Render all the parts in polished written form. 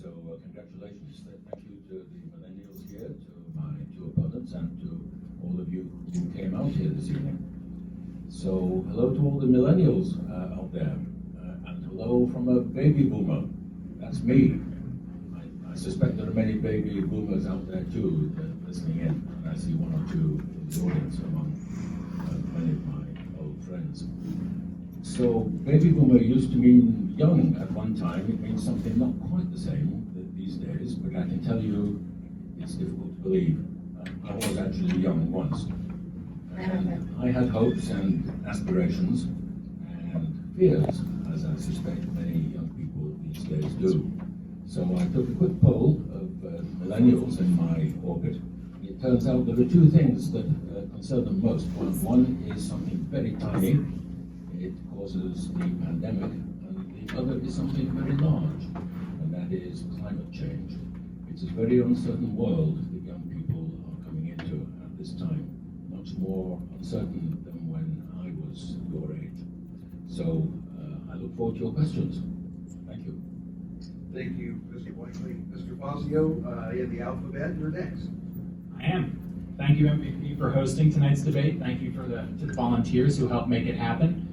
so congratulations. Thank you to the millennials here, to my two opponents, and to all of you who came out here this evening. So hello to all the millennials out there, and hello from a baby boomer. That's me. I suspect there are many baby boomers out there too listening in, and I see one or two in the audience among many of my old friends. So baby boomer used to mean young at one time. It means something not quite the same these days, but I can tell you it's difficult to believe. I was actually young once. And I had hopes and aspirations and fears, as I suspect many young people these days do. So I took a quick poll of millennials in my orbit. It turns out there are two things that concern them most. One is something very tiny. It causes the pandemic, and the other is something very large, and that is climate change. It's a very uncertain world that young people are coming into at this time, much more uncertain than when I was your age. So I look forward to your questions. Thank you. Thank you, Mr. Blankley. Mr. Fazio, in the alphabet, you're next. I am. Thank you, MVP, for hosting tonight's debate. Thank you to the volunteers who helped make it happen.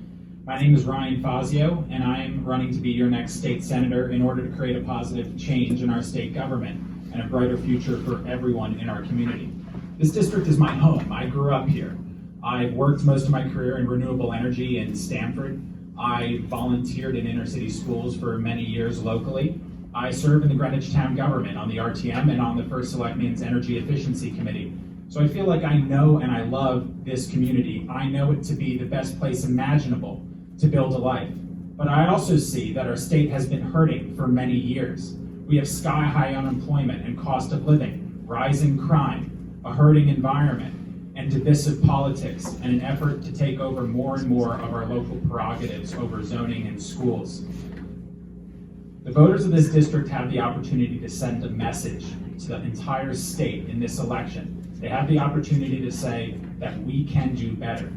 My name is Ryan Fazio, and I am running to be your next state senator in order to create a positive change in our state government and a brighter future for everyone in our community. This district is my home. I grew up here. I've worked most of my career in renewable energy in Stamford. I volunteered in inner city schools for many years locally. I serve in the Greenwich town government on the RTM and on the First Selectman's Energy Efficiency Committee. So I feel like I know and I love this community. I know it to be the best place imaginable to build a life. But I also see that our state has been hurting for many years. We have sky-high unemployment and cost of living, rising crime, a hurting environment, and divisive politics, and an effort to take over more and more of our local prerogatives over zoning and schools. The voters of this district have the opportunity to send a message to the entire state in this election. They have the opportunity to say that we can do better.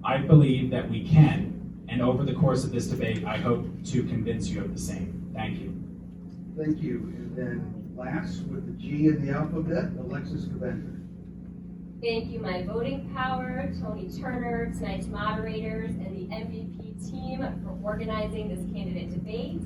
I believe that we can, and over the course of this debate, I hope to convince you of the same. Thank you. Thank you. And then last, with the G in the alphabet, Alexis Gavanter. Thank you, my voting power, Tony Turner, tonight's moderators, and the MVP team for organizing this candidate debate.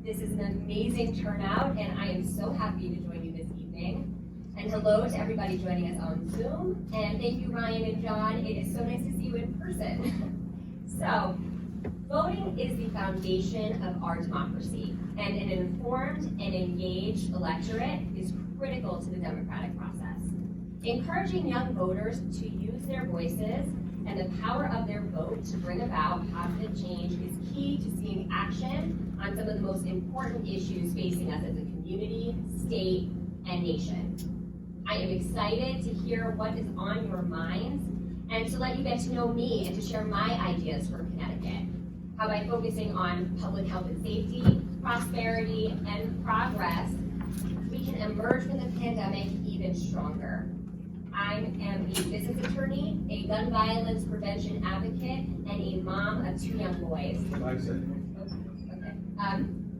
This is an amazing turnout, and I am so happy to join you this evening. And hello to everybody joining us on Zoom. And thank you, Ryan and John. It is so nice to see you in person. So, voting is the foundation of our democracy, and an informed and engaged electorate is critical to the democratic process. Encouraging young voters to use their voices and the power of their vote to bring about positive change is key to seeing action on some of the most important issues facing us as a community, state, and nation. I am excited to hear what is on your minds and to let you get to know me and to share my ideas for Connecticut. How by focusing on public health and safety, prosperity, and progress, we can emerge from the pandemic even stronger. I am a business attorney, a gun violence prevention advocate, and a mom of 2 young boys. 5 seconds. Okay.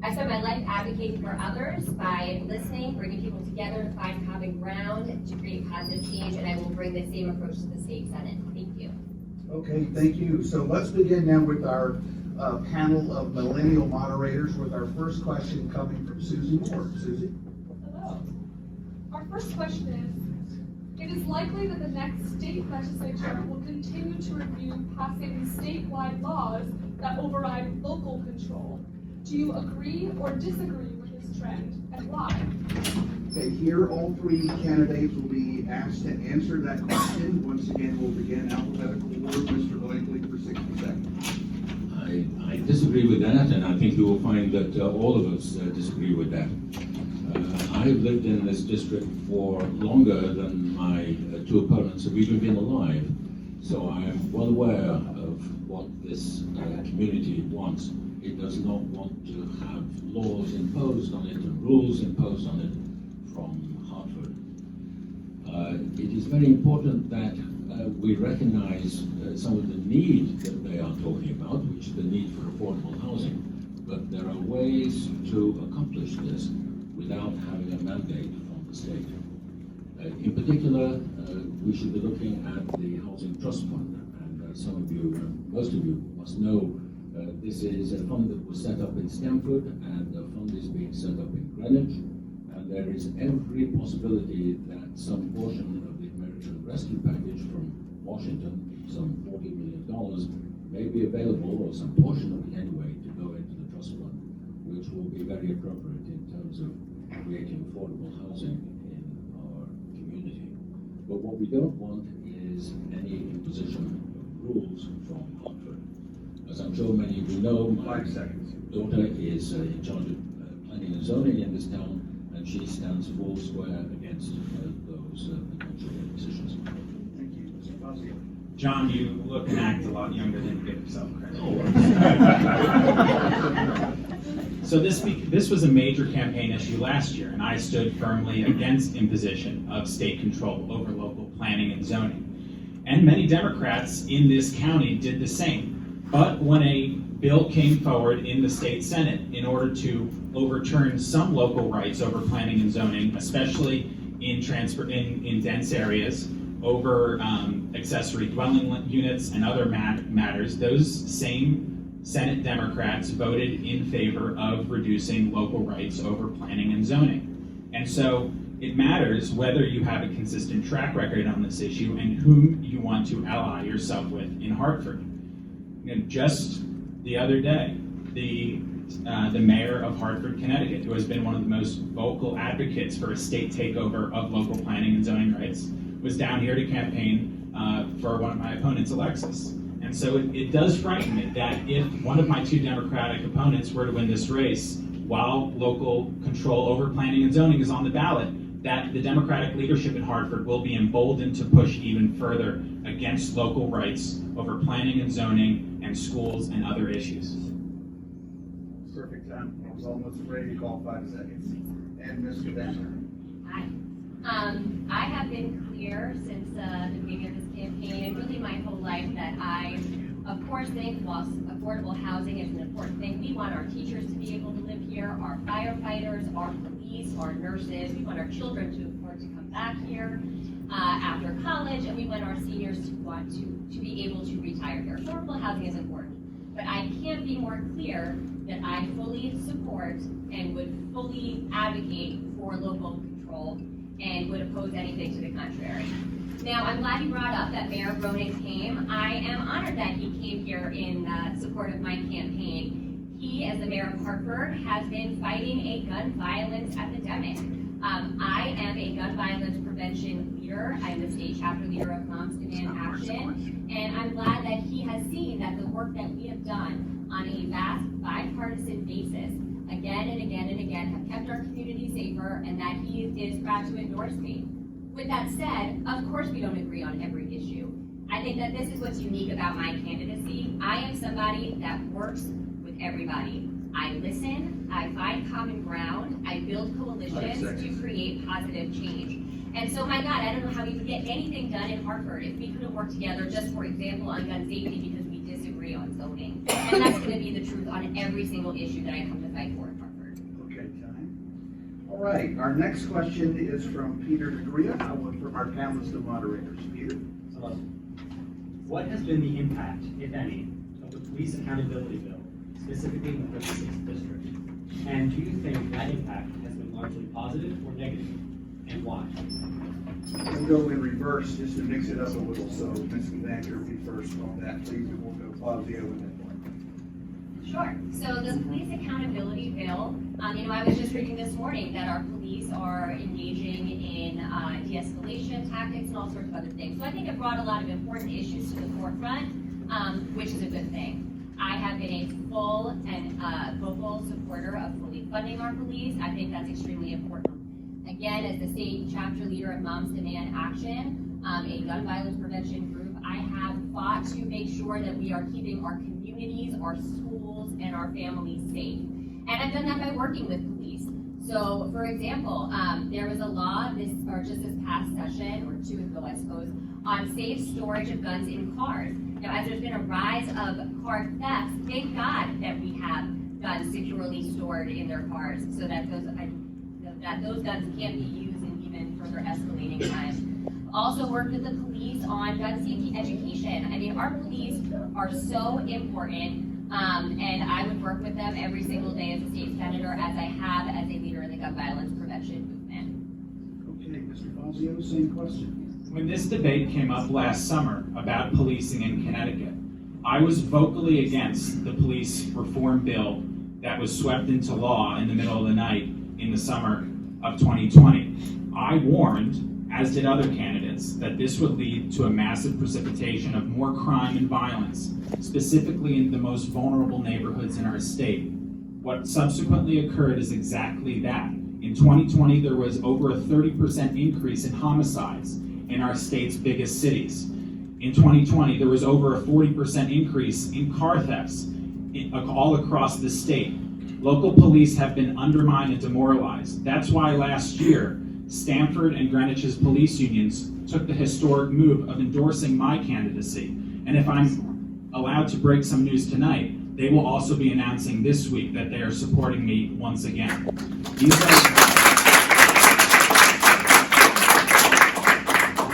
I spent my life advocating for others by listening, bringing people together to find common ground to create positive change, and I will bring the same approach to the state Senate. Thank you. Okay, thank you. So let's begin now with our panel of millennial moderators with our first question coming from Susie Moore. Susie? Hello. Our first question is, it is likely that the next state legislature will continue to review passing statewide laws that override local control. Do you agree or disagree with this trend, and why? Okay, here all 3 candidates will be asked to answer that question. Once again, we'll begin alphabetical order. Mr. Blankley for 60 seconds. I disagree with that, and I think you will find that all of us disagree with that. I have lived in this district for longer than my 2 opponents have even been alive, so I am well aware of what this community wants. It does not want to have laws imposed on it and rules imposed on it from Hartford. It is very important that we recognize some of the need that they are talking about, which is the need for affordable housing. But there are ways to accomplish this without having a mandate from the state. In particular, we should be looking at the Housing Trust Fund, and some of you, most of you must know, this is a fund that was set up in Stamford, and the fund is being set up in Greenwich, and there is every possibility that some portion of the American Rescue Package from Washington, some $40 million, may be available, or some portion of it anyway, to go into the trust fund, which will be very appropriate in terms of creating affordable housing in our community. But what we don't want is any imposition of rules from Hartford. As I'm sure many of you know, my 5 seconds. daughter is in charge of planning and zoning in this town, and she stands full square against those potential impositions. Thank you, Mr. Fazio. John, you look and act a lot younger than you give yourself credit. So this was a major campaign issue last year, and I stood firmly against imposition of state control over local planning and zoning. And many Democrats in this county did the same. But when a bill came forward in the state Senate in order to overturn some local rights over planning and zoning, especially in dense areas, over accessory dwelling units and other matters, those same Senate Democrats voted in favor of reducing local rights over planning and zoning. And so it matters whether you have a consistent track record on this issue and whom you want to ally yourself with in Hartford. Just the other day, the mayor of Hartford, Connecticut, who has been one of the most vocal advocates for a state takeover of local planning and zoning rights, was down here to campaign for one of my opponents, Alexis. And so it does frighten me that if one of my two Democratic opponents were to win this race, while local control over planning and zoning is on the ballot, that the Democratic leadership in Hartford will be emboldened to push even further against local rights over planning and zoning and schools and other issues. Perfect time. I was almost ready to call 5 seconds. And Ms. Gavanter. Hi. I have been clear since the beginning of this campaign, and really my whole life, that I, of course, think while affordable housing is an important thing, we want our teachers to be able to live here, our firefighters, our police, our nurses. We want our children to afford to come back here after college, and we want our seniors to want to be able to retire here. Affordable housing is important, but I can't be more clear that I fully support and would fully advocate for local control and would oppose anything to the contrary. Now, I'm glad you brought up that Mayor Ronan came. I am honored that he came here in support of my campaign. He, as the mayor of Hartford, has been fighting a gun violence epidemic. I am a gun violence prevention leader. I'm the state chapter leader of Moms Demand Action, and I'm glad that he has seen that the work that we have done on a vast bipartisan basis again and again and again have kept our community safer, and that he is proud to endorse me. With that said, of course we don't agree on every issue. I think that this is what's unique about my candidacy. I am somebody that works with everybody. I listen, I find common ground, I build coalitions to create positive change. And so, my God, I don't know how we would get anything done in Hartford if we couldn't work together, just for example, on gun safety because we disagree on zoning. And that's going to be the truth on every single issue that I come to fight for in Hartford. Okay, time. All right, our next question is from Peter Negria, from our panelist and moderators. Peter? Hello. What has been the impact, if any, of the police accountability bill, specifically in the 36th district? And do you think that impact has been largely positive or negative, and why? We'll go in reverse just to mix it up a little, so Ms. Gavanter be first on that, please, and we'll go Fazio and then one. Sure. So the police accountability bill, I was just reading this morning that our police are engaging in de-escalation tactics and all sorts of other things. So I think it brought a lot of important issues to the forefront, which is a good thing. I have been a full and vocal supporter of fully funding our police. I think that's extremely important. Again, as the state chapter leader of Moms Demand Action, a gun violence prevention group, I have fought to make sure that we are keeping our communities, our schools, and our families safe. And I've done that by working with police. So, for example, there was a law just this past session, or 2 ago, I suppose, on safe storage of guns in cars. Now, as there's been a rise of car thefts, thank God that we have guns securely stored in their cars so that the that those guns can't be used in even further escalating times. Also worked with the police on gun safety education. I mean, our police are so important, and I would work with them every single day as a state senator, as I have as a leader in the gun violence prevention movement. Okay, Mr. Fazio, same question. When this debate came up last summer about policing in Connecticut, I was vocally against the police reform bill that was swept into law in the middle of the night in the summer of 2020. I warned, as did other candidates, that this would lead to a massive precipitation of more crime and violence, specifically in the most vulnerable neighborhoods in our state. What subsequently occurred is exactly that. In 2020, there was over a 30% increase in homicides in our state's biggest cities. In 2020, there was over a 40% increase in car thefts all across the state. Local police have been undermined and demoralized. That's why last year, Stamford and Greenwich's police unions took the historic move of endorsing my candidacy. And if I'm allowed to break some news tonight, they will also be announcing this week that they are supporting me once again.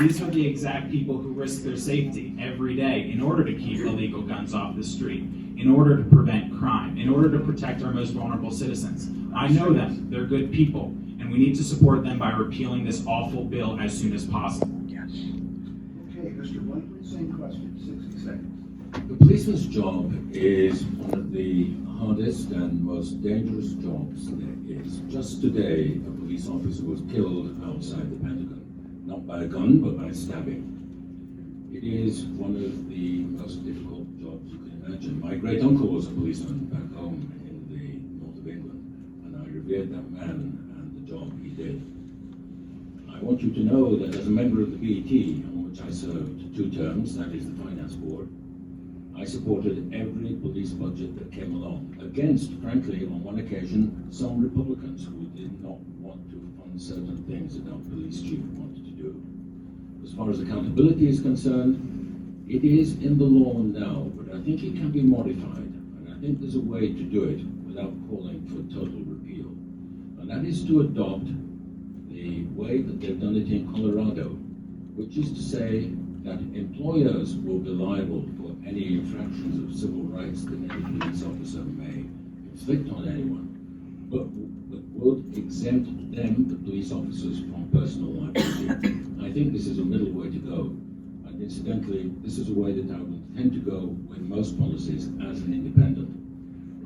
These are the exact people who risk their safety every day in order to keep illegal guns off the street, in order to prevent crime, in order to protect our most vulnerable citizens. I know them, they're good people, and we need to support them by repealing this awful bill as soon as possible. Yes. Okay, Mr. Blankley, same question, 60 seconds. The policeman's job is one of the hardest and most dangerous jobs there is. Just today, a police officer was killed outside the Pentagon. Not by a gun, but by stabbing. It is one of the most difficult jobs you can imagine. My great uncle was a policeman back home in the north of England, and I revered that man and the job he did. I want you to know that as a member of the BET, on which I served 2 terms, that is the Finance Board, I supported every police budget that came along, against, frankly, on one occasion, some Republicans who did not want to fund certain things that our police chief wanted to do. As far as accountability is concerned, it is in the law now, but I think it can be modified, and I think there's a way to do it without calling for total repeal. And that is to adopt the way that they've done it in Colorado, which is to say that employers will be liable for any infractions of civil rights that any police officer may inflict on anyone, but would exempt them, the police officers, from personal liability. I think this is a middle way to go. And incidentally, this is a way that I would tend to go with most policies as an independent.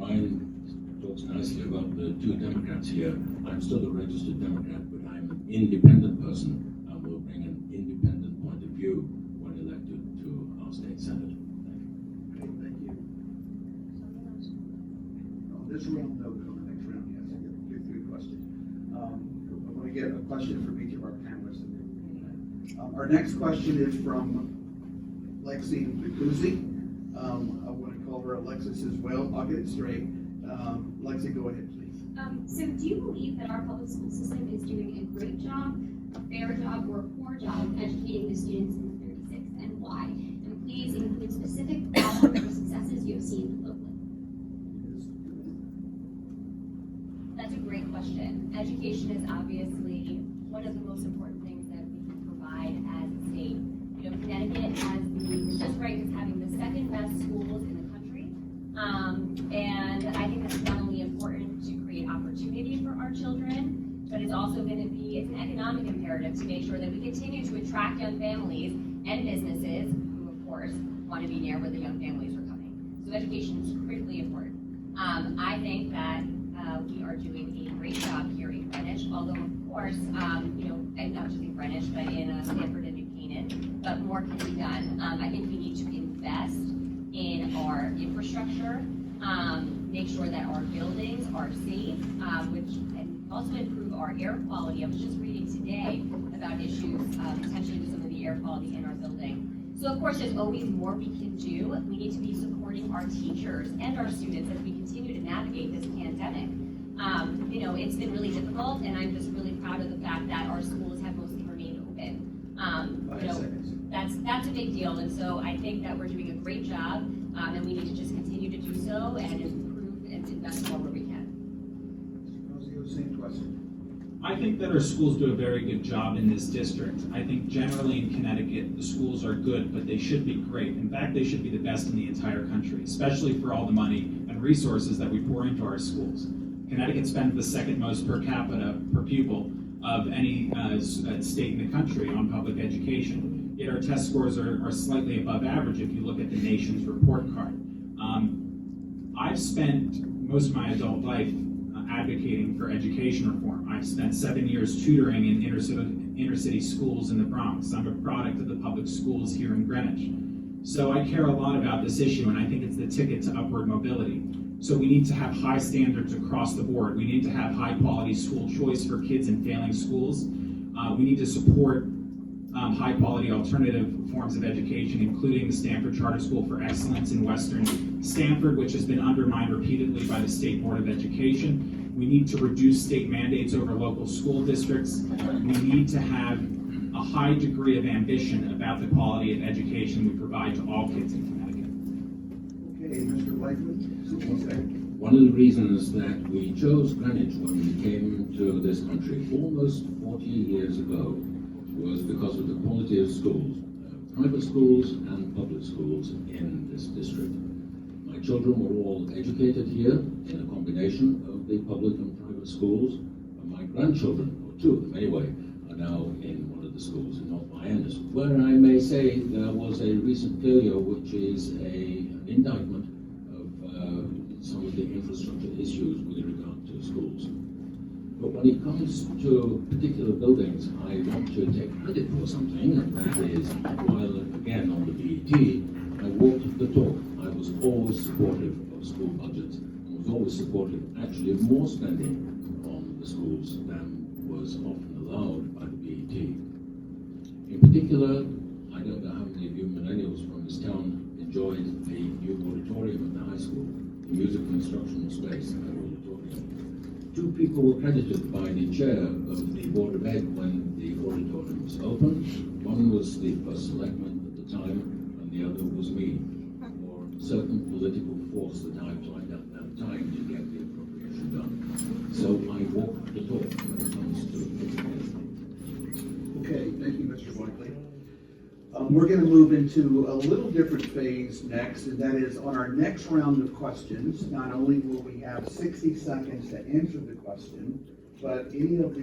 Ryan talks nicely about the 2 Democrats here. I'm still a registered Democrat, but I'm an independent person and will bring an independent point of view when elected to our state senate. Okay, thank you. This round, no, on the next round, yes, get through the question. I want to get a question from each of our panelists. Our next question is from Lexi Bacuzzi. I want to call her Alexis as well. I'll get it straight. Lexi, go ahead, please. So do you believe that our public school system is doing a great job, a fair job, or a poor job of educating the students in the 36, and why? And please include specific problems or successes you have seen locally. That's a great question. Education is obviously one of the most important things that we can provide as a state. You know, Connecticut has just ranked as having the 2nd best schools in the country. And I think that's not only important to create opportunity for our children, but it's also going to be, it's an economic imperative to make sure that we continue to attract young families and businesses who, of course, want to be near where the young families are coming. So education is critically important. I think that we are doing a great job here in Greenwich, although of course, you know, and not just in Greenwich, but in Stamford and New Canaan, but more can be done. I think we need to invest in our infrastructure, make sure that our buildings are safe, and also improve our air quality. I was just reading today about issues potentially with some of the air quality in our building. So of course, there's always more we can do. We need to be supporting our teachers and our students as we continue to navigate this pandemic. You know, it's been really difficult, and I'm just really proud of the fact that our schools have mostly remained open. You know, that's a big deal, and so I think that we're doing a great job, and we need to just continue to do so and improve and invest more where we can. Fazio, same question. I think that our schools do a very good job in this district. I think generally in Connecticut, the schools are good, but they should be great. In fact, they should be the best in the entire country, especially for all the money and resources that we pour into our schools. Connecticut spends the second most per capita per pupil of any state in the country on public education. Yet our test scores are slightly above average if you look at the nation's report card. I've spent most of my adult life advocating for education reform. I've spent 7 years tutoring in inner city schools in the Bronx. I'm a product of the public schools here in Greenwich. So I care a lot about this issue, and I think it's the ticket to upward mobility. So we need to have high standards across the board. We need to have high quality school choice for kids in failing schools. We need to support high quality alternative forms of education, including the Stamford Charter School for Excellence in Western Stamford, which has been undermined repeatedly by the State Board of Education. We need to reduce state mandates over local school districts. We need to have a high degree of ambition about the quality of education we provide to all kids in Connecticut. Okay, Mr. Blankley? One of the reasons that we chose Greenwich when we came to this country almost 40 years ago was because of the quality of schools, private schools and public schools in this district. My children were all educated here in a combination of the public and private schools, and my grandchildren, or two of them anyway, are now in one of the schools in North Miami, where I may say there was a recent failure which is an indictment of some of the infrastructure issues with regard to schools. But when it comes to particular buildings, I want to take credit for something, and that is, while again on the BET, I walked the talk. I was always supportive of school budgets, and was always supportive, actually, of more spending on the schools than was often allowed by the BET. In particular, I don't know how many of you millennials from this town enjoyed the new auditorium at the high school, the musical instructional space at the auditorium. Two people were credited by the chair of the Board of Ed when the auditorium was open. One was the first selectman at the time, and the other was me, for certain political force that I applied at that time to get the appropriation done. So I walked the talk when it comes to education. Okay, thank you, Mr. Blankley. We're going to move into a little different phase next, and that is on our next round of questions. Not only will we have 60 seconds to answer the question, but any of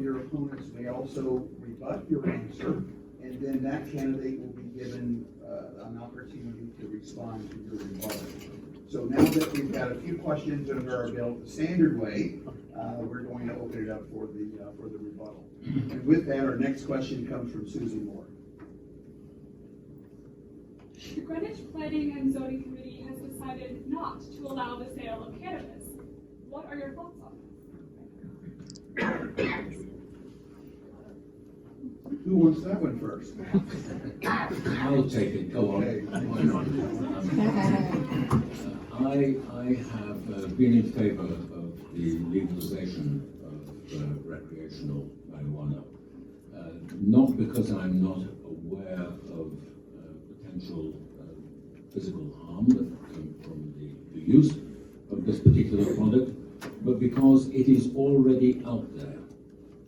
your opponents may also rebut your answer, and then that candidate will be given an opportunity to respond to your rebuttal. So now that we've got a few questions under our belt the standard way, we're going to open it up for the rebuttal. And with that, our next question comes from Susie Moore. The Greenwich Planning and Zoning Committee has decided not to allow the sale of cannabis. What are your thoughts on this? Who wants that one first? I'll take it, go on. Okay. Why not? I have been in favor of the legalization of recreational marijuana, not because I'm not aware of potential physical harm that come from the use of this particular product, but because it is already out there.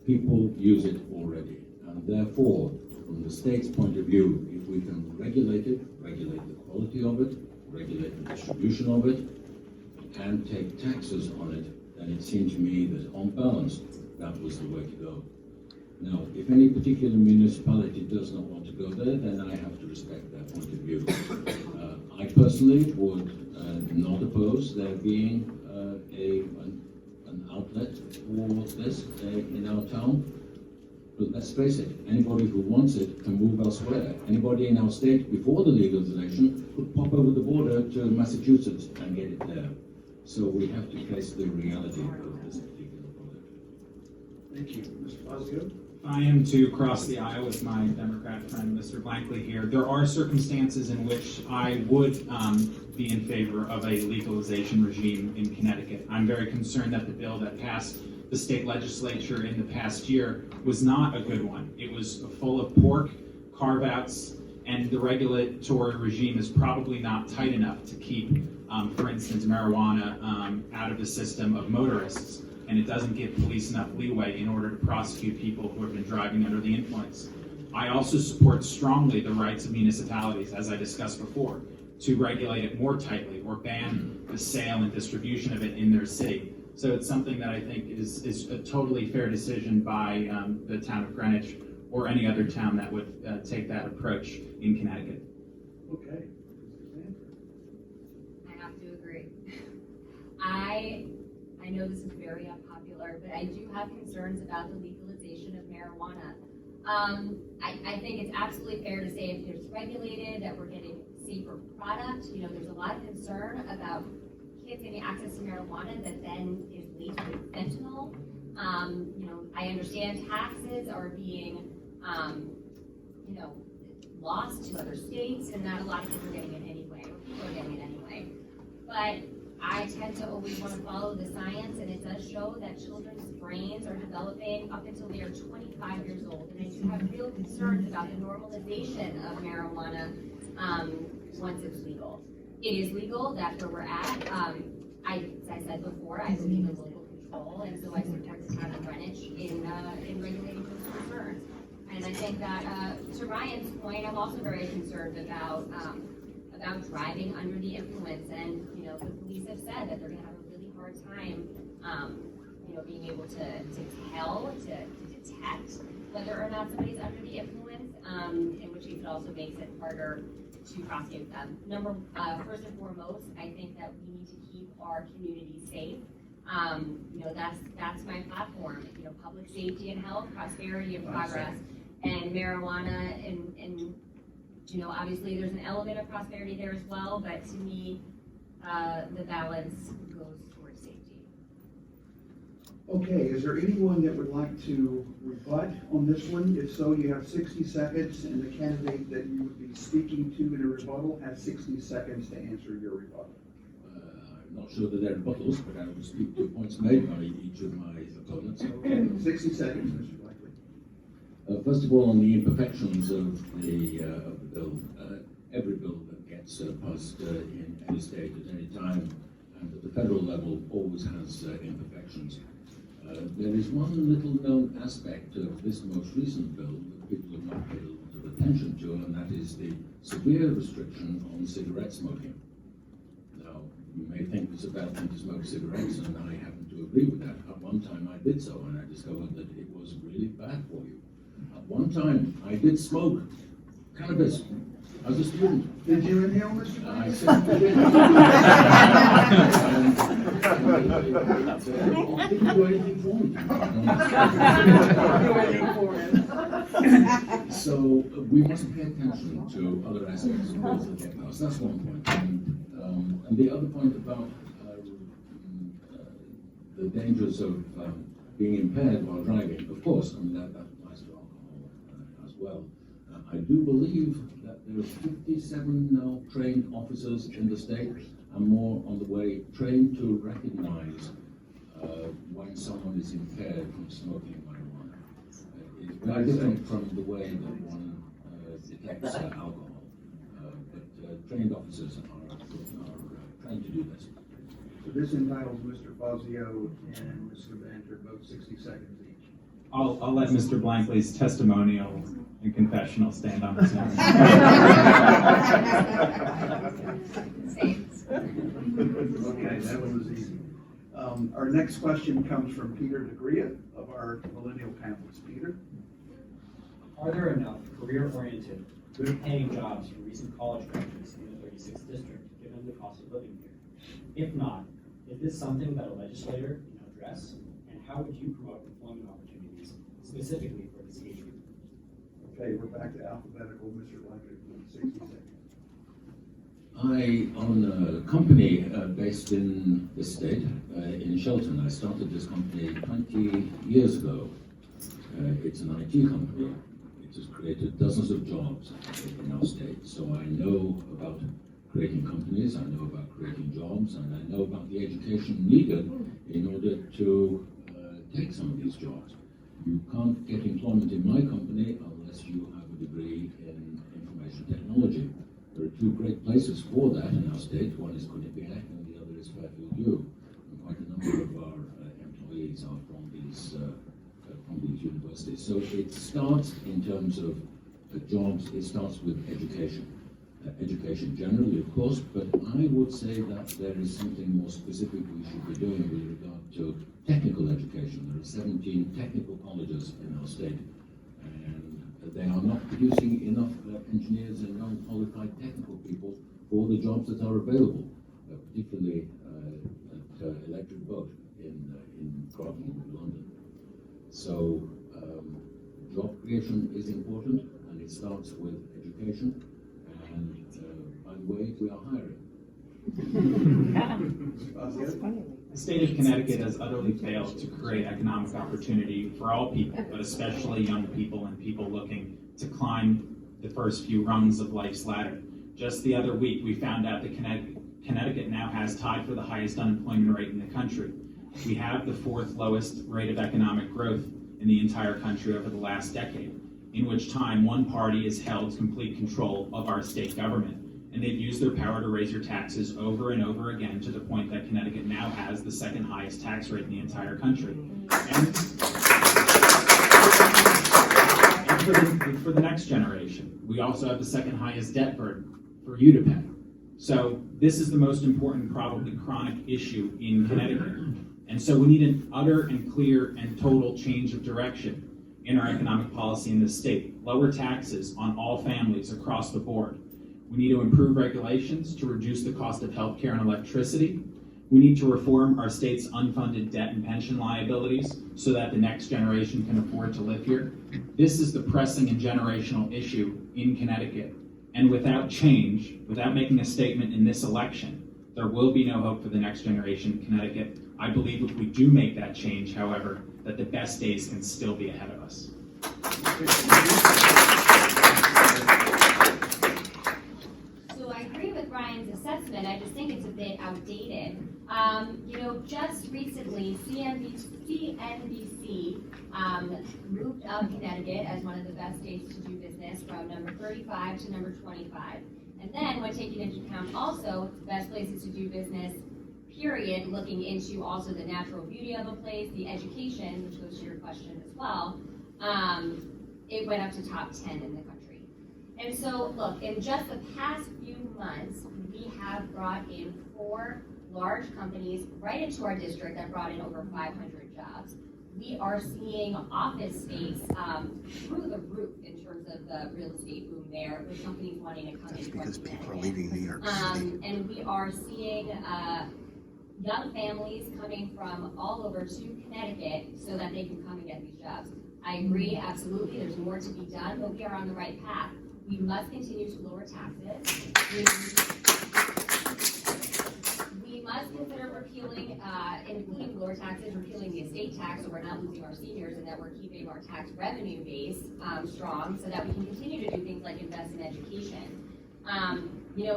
People use it already, and therefore, from the state's point of view, if we can regulate it, regulate the quality of it, regulate the distribution of it, and take taxes on it, then it seemed to me that on balance, that was the way to go. Now, if any particular municipality does not want to go there, then I have to respect their point of view. I personally would not oppose there being an outlet for this in our town. But let's face it, anybody who wants it can move elsewhere. Anybody in our state before the legalization could pop over the border to Massachusetts and get it there. So we have to face the reality of this particular product. Thank you. Mr. Fazio? I am to cross the aisle with my Democrat friend, Mr. Blankley here. There are circumstances in which I would be in favor of a legalization regime in Connecticut. I'm very concerned that the bill that passed the state legislature in the past year was not a good one. It was full of pork, carve-outs, and the regulatory regime is probably not tight enough to keep, for instance, marijuana out of the system of motorists. and it doesn't give police enough leeway in order to prosecute people who have been driving under the influence. I also support strongly the rights of municipalities, as I discussed before, to regulate it more tightly or ban the sale and distribution of it in their city. So it's something that I think is a totally fair decision by the town of Greenwich or any other town that would take that approach in Connecticut. Okay. I have to agree. I know this is very unpopular, but I do have concerns about the legalization of marijuana. I think it's absolutely fair to say if it's regulated, that we're getting safer product. You know, there's a lot of concern about kids getting access to marijuana that then is laced with fentanyl. You know, I understand taxes are being, you know, lost to other states, and not a lot of kids are getting it anyway, or people are getting it anyway. But I tend to always want to follow the science, and it does show that children's brains are developing up until they are 25 years old. And I do have real concerns about the normalization of marijuana once it's legal. It is legal, that's where we're at. As I said before, I believe in local control, and so I support the town of Greenwich in regulating those concerns. And I think that, to Ryan's point, I'm also very concerned about driving under the influence. And, you know, the police have said that they're gonna have a really hard time, you know, being able to tell, to detect whether or not somebody's under the influence, in which case it also makes it harder to prosecute them. First and foremost, I think that we need to keep our community safe. You know, that's my platform. You know, public safety and health, prosperity and progress, and marijuana, and you know, obviously there's an element of prosperity there as well. But to me, the balance goes towards safety. Okay, is there anyone that would like to rebut on this one? If so, you have 60 seconds, and the candidate that you would be speaking to in a rebuttal has 60 seconds to answer your rebuttal. I'm not sure that they're rebuttals, but I will speak to points made by each of my opponents. Okay, 60 seconds, Mr. Blankley. First of all, on the imperfections of the bill, every bill that gets passed in any state at any time and at the federal level always has imperfections. There is one little known aspect of this most recent bill that people have not paid a lot of attention to, and that is the severe restriction on cigarette smoking. Now, you may think it's a bad thing to smoke cigarettes, and I happen to agree with that. At one time I did so, and I discovered that it was really bad for you. At one time I did smoke cannabis as a student. Did you inhale, Mr. Blankley? I certainly did. Didn't do anything for me. So we must pay attention to other aspects of bills that get passed. That's one point. And the other point about the dangers of being impaired while driving, of course, I mean, that applies to alcohol as well. I do believe that there are 57 now trained officers in the state, and more on the way, trained to recognize when someone is impaired from smoking marijuana. It's very different from the way that one detects alcohol. But trained officers are trained to do this. So this entitles Mr. Fazio and Mr. Gavanter both 60 seconds each. I'll let Mr. Blankley's testimonial and confessional stand on its own. Okay, that one was easy. Our next question comes from Peter DeGria of our Millennial Panelist. Peter? Are there enough career-oriented, good-paying jobs for recent college graduates in the 36th district, given the cost of living here? If not, is this something that a legislator can address? And how would you promote employment opportunities, specifically for this age group? Okay, we're back to alphabetical. Mr. Blankley, 60 seconds. I own a company based in the state, in Shelton. I started this company 20 years ago. It's an IT company. It has created dozens of jobs in our state. So I know about creating companies, I know about creating jobs, and I know about the education needed in order to take some of these jobs. You can't get employment in my company unless you have a degree in information technology. There are two great places for that in our state. One is Connecticut and the other is Fairfield U. And quite a number of our employees honesty. So it starts in terms of jobs, it starts with education. Education generally, of course, but I would say that there is something more specific we should be doing with regard to technical education. There are 17 technical colleges in our state, and they are not producing enough engineers and young qualified technical people for the jobs that are available, particularly at Electric Boat in Groton, London. So job creation is important, and it starts with education. And by the way, we are hiring. The state of Connecticut has utterly failed to create economic opportunity for all people, but especially young people and people looking to climb the first few rungs of life's ladder. Just the other week, we found out that Connecticut now has tied for the highest unemployment rate in the country. We have the 4th lowest rate of economic growth in the entire country over the last decade, in which time one party has held complete control of our state government. And they've used their power to raise your taxes over and over again to the point that Connecticut now has the 2nd highest tax rate in the entire country. And for the next generation, we also have the 2nd highest debt burden for you to pay. So this is the most important, probably chronic issue in Connecticut. And so we need an utter and clear and total change of direction in our economic policy in this state. Lower taxes on all families across the board. We need to improve regulations to reduce the cost of healthcare and electricity. We need to reform our state's unfunded debt and pension liabilities so that the next generation can afford to live here. This is the pressing and generational issue in Connecticut. And without change, without making a statement in this election, there will be no hope for the next generation in Connecticut. I believe if we do make that change, however, that the best days can still be ahead of us. So I agree with Ryan's assessment. I just think it's a bit outdated. Just recently, CNBC moved up Connecticut as one of the best states to do business from number 35 to number 25. And then when taking into account also the best places to do business, period, looking into also the natural beauty of a place, the education, which goes to your question as well, it went up to top 10 in the country. And so, look, in just the past few months, we have brought in 4 large companies right into our district that brought in over 500 jobs. We are seeing office space through the roof in terms of the real estate boom there, with companies wanting to come in. That's because people are leaving New York City. And we are seeing young families coming from all over to Connecticut so that they can come and get these jobs. I agree, absolutely, there's more to be done, but we are on the right path. We must continue to lower taxes. We must consider repealing, including lower taxes, repealing the estate tax so we're not losing our seniors and that we're keeping our tax revenue base strong so that we can continue to do things like invest in education.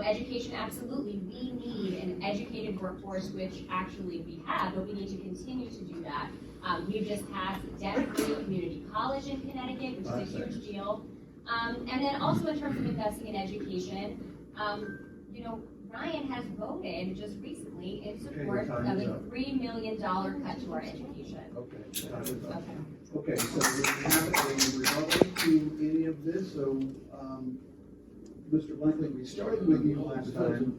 Education, absolutely, we need an educated workforce, which actually we have, but we need to continue to do that. We've just passed debt-free community college in Connecticut, which is a huge deal. And then also in terms of investing in education, Ryan has voted just recently in support of a $3 million cut to our education. Okay, so we have a rebuttal to any of this, so, Mr. Blankley, we started with you last time.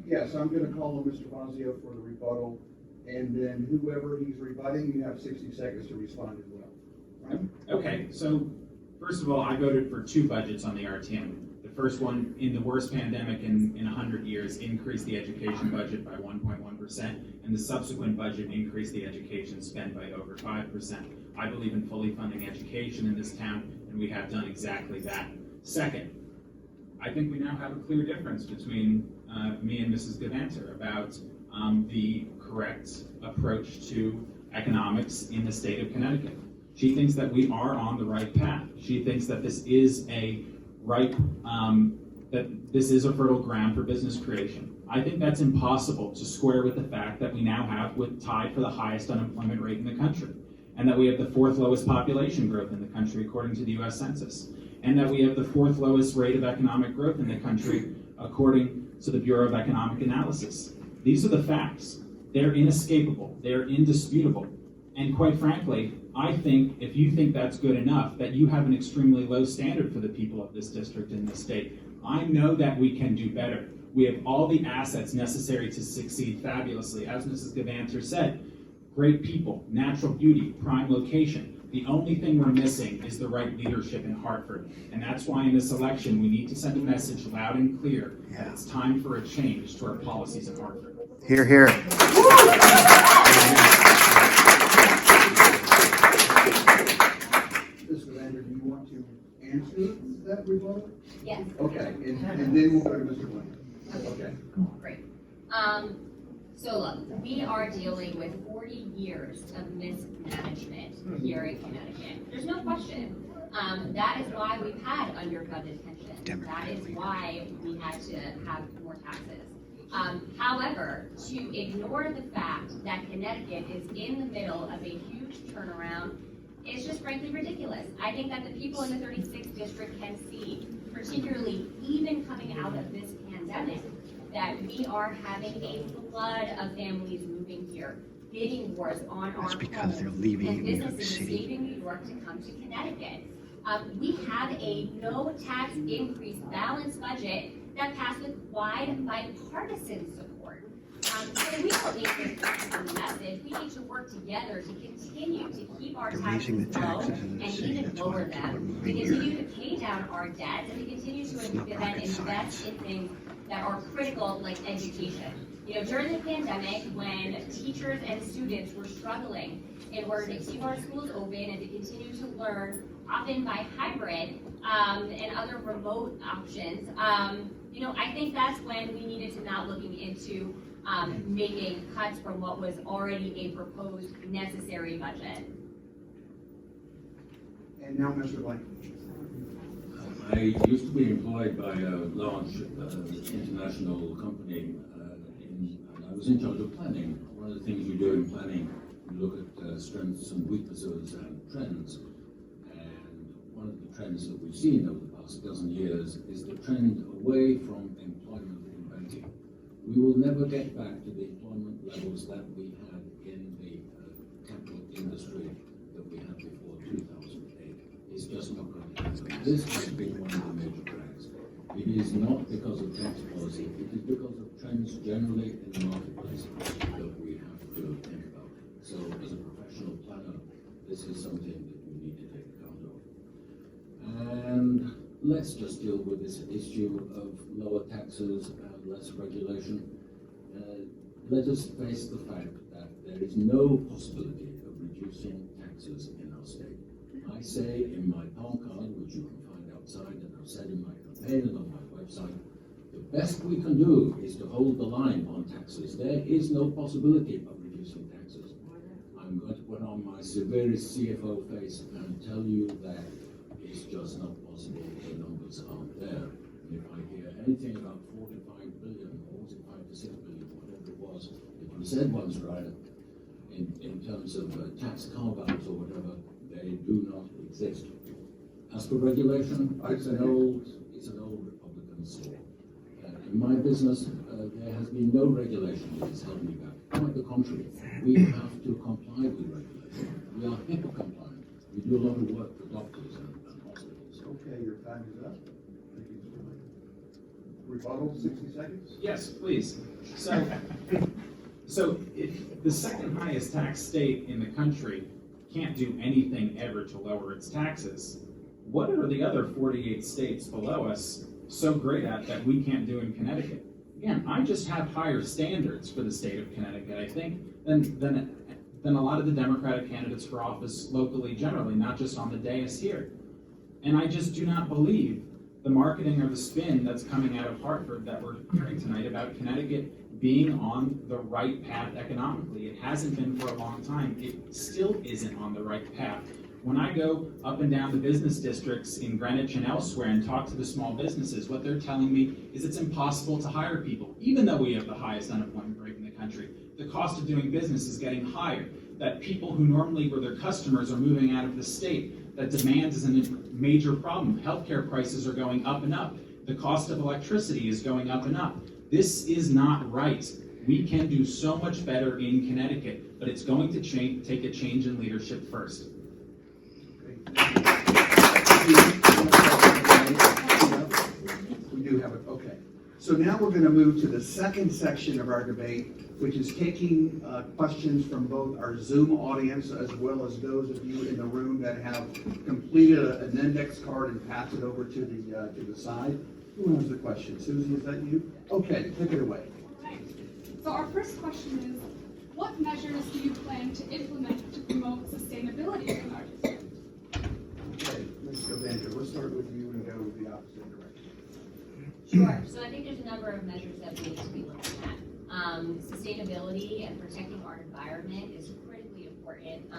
Yes, I'm gonna call on Mr. Fazio for the rebuttal, and then whoever he's rebutting, you have 60 seconds to respond as well. Right? Okay, so first of all, I voted for 2 budgets on the RTM. The first one, in the worst pandemic in 100 years, increased the education budget by 1.1%, and the subsequent budget increased the education spend by over 5%. I believe in fully funding education in this town, and we have done exactly that. Second, I think we now have a clear difference between me and Mrs. Gavanter about the correct approach to economics in the state of Connecticut. She thinks that we are on the right path. She thinks that this is a fertile ground for business creation. I think that's impossible to square with the fact that we now have tied for the highest unemployment rate in the country, and that we have the 4th lowest population growth in the country according to the U.S. Census, and that we have the 4th lowest rate of economic growth in the country according to the Bureau of Economic Analysis. These are the facts. They're inescapable. They're indisputable. And quite frankly, I think if you think that's good enough, that you have an extremely low standard for the people of this district and this state. I know that we can do better. We have all the assets necessary to succeed fabulously. As Mrs. Gavanter said, great people, natural beauty, prime location. The only thing we're missing is the right leadership in Hartford. And that's why in this election, we need to send a message loud and clear that it's time for a change to our policies in Hartford. Hear, hear. Mr. Lander, do you want to answer that rebuttal? Yes. Okay, and then we'll go to Mr. Blank. Okay. Great. So look, we are dealing with 40 years of mismanagement here in Connecticut. There's no question. That is why we've had underfunded pensions. That is why we had to have more taxes. However, to ignore the fact that Connecticut is in the middle of a huge turnaround is just frankly ridiculous. I think that the people in the 36th district can see, particularly even coming out of this pandemic, that we are having a flood of families moving here, bidding wars on our That's because homes, they're leaving and New York businesses City. leaving New York to come to Connecticut. We have a no tax increase balanced budget that passed with wide bipartisan support. So we don't need to focus on the message. We need to work together to continue to keep our They're taxes raising the low taxes in the and city. even That's why lower people are them. moving We here. continue to pay down our debt, and we continue to It's not then rocket invest science. in things that are critical, like education. You know, during the pandemic, when teachers and students were struggling in order to keep our schools open and to continue to learn, often by hybrid and other remote options, you know, I think that's when we needed to not looking into making cuts from what was already a proposed necessary budget. And now Mr. Blank. I used to be employed by a large international company, and I was in charge of planning. One of the things you do in planning, you look at strengths and weaknesses and trends. And one of the trends that we've seen over the past dozen years is the trend away from employment in banking. We will never get back to the employment levels that we had in the capital industry that we had before 2008. It's just not going to happen. This has been one of the major trends. It is not because of tax policy, it is because of trends generally in the marketplace that we have to think about. So as a professional planner, this is something that we need to take account of. And let's just deal with this issue of lower taxes and less regulation. Let us face the fact that there is no possibility of reducing taxes in our state. I say in my palm card, which you can find outside, and I've said in my campaign and on my website, the best we can do is to hold the line on taxes. There is no possibility of reducing taxes. I'm going to put on my severest CFO face and tell you that it's just not possible. The numbers aren't there. And if I hear anything about 4 to 5 billion, or 5 to 6 billion, whatever it was, if you said once, right, in terms of tax carve-outs or whatever, they do not exist. As for regulation, it's an old Republican saw. In my business, there has been no regulation that has held me back. Quite the contrary, we have to comply with regulation. We are HIPAA compliant. We do a lot of work for doctors and hospitals. Okay, your time is up. Thank you, Mr. Blank. Rebuttal, 60 seconds. Yes, please. So if the second highest tax state in the country can't do anything ever to lower its taxes, what are the other 48 states below us so great at that we can't do in Connecticut? Again, I just have higher standards for the state of Connecticut, I think, than a lot of the Democratic candidates for office locally generally, not just on the dais here. And I just do not believe the marketing or the spin that's coming out of Hartford that we're hearing tonight about Connecticut being on the right path economically. It hasn't been for a long time. It still isn't on the right path. When I go up and down the business districts in Greenwich and elsewhere and talk to the small businesses, what they're telling me is it's impossible to hire people, even though we have the highest unemployment rate in the country. The cost of doing business is getting higher, that people who normally were their customers are moving out of the state, that demand is a major problem. Healthcare prices are going up and up. The cost of electricity is going up and up. This is not right. We can do so much better in Connecticut, but it's going to take a change in leadership first. We do have it, okay. So now we're going to move to the second section of our debate, which is taking questions from both our Zoom audience as well as those of you in the room that have completed an index card and passed it over to the side. Who has the question? Susie, is that you? Okay, take it away. All right. So our first question is, what measures do you plan to implement to promote sustainability in our district? Okay, Ms. Gavanter, let's start with you and go the opposite direction. Sure. So I think there's a number of measures that we need to be looking at. Sustainability and protecting our environment is critically important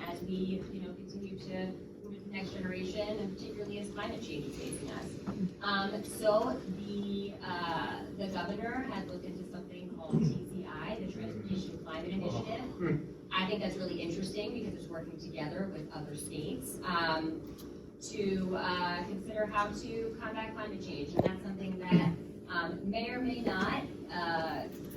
as we, continue to move to the next generation, and particularly as climate change is facing us. So the governor has looked into something called TCI, the Transportation Climate Initiative. I think that's really interesting because it's working together with other states to consider how to combat climate change, and that's something that may or may not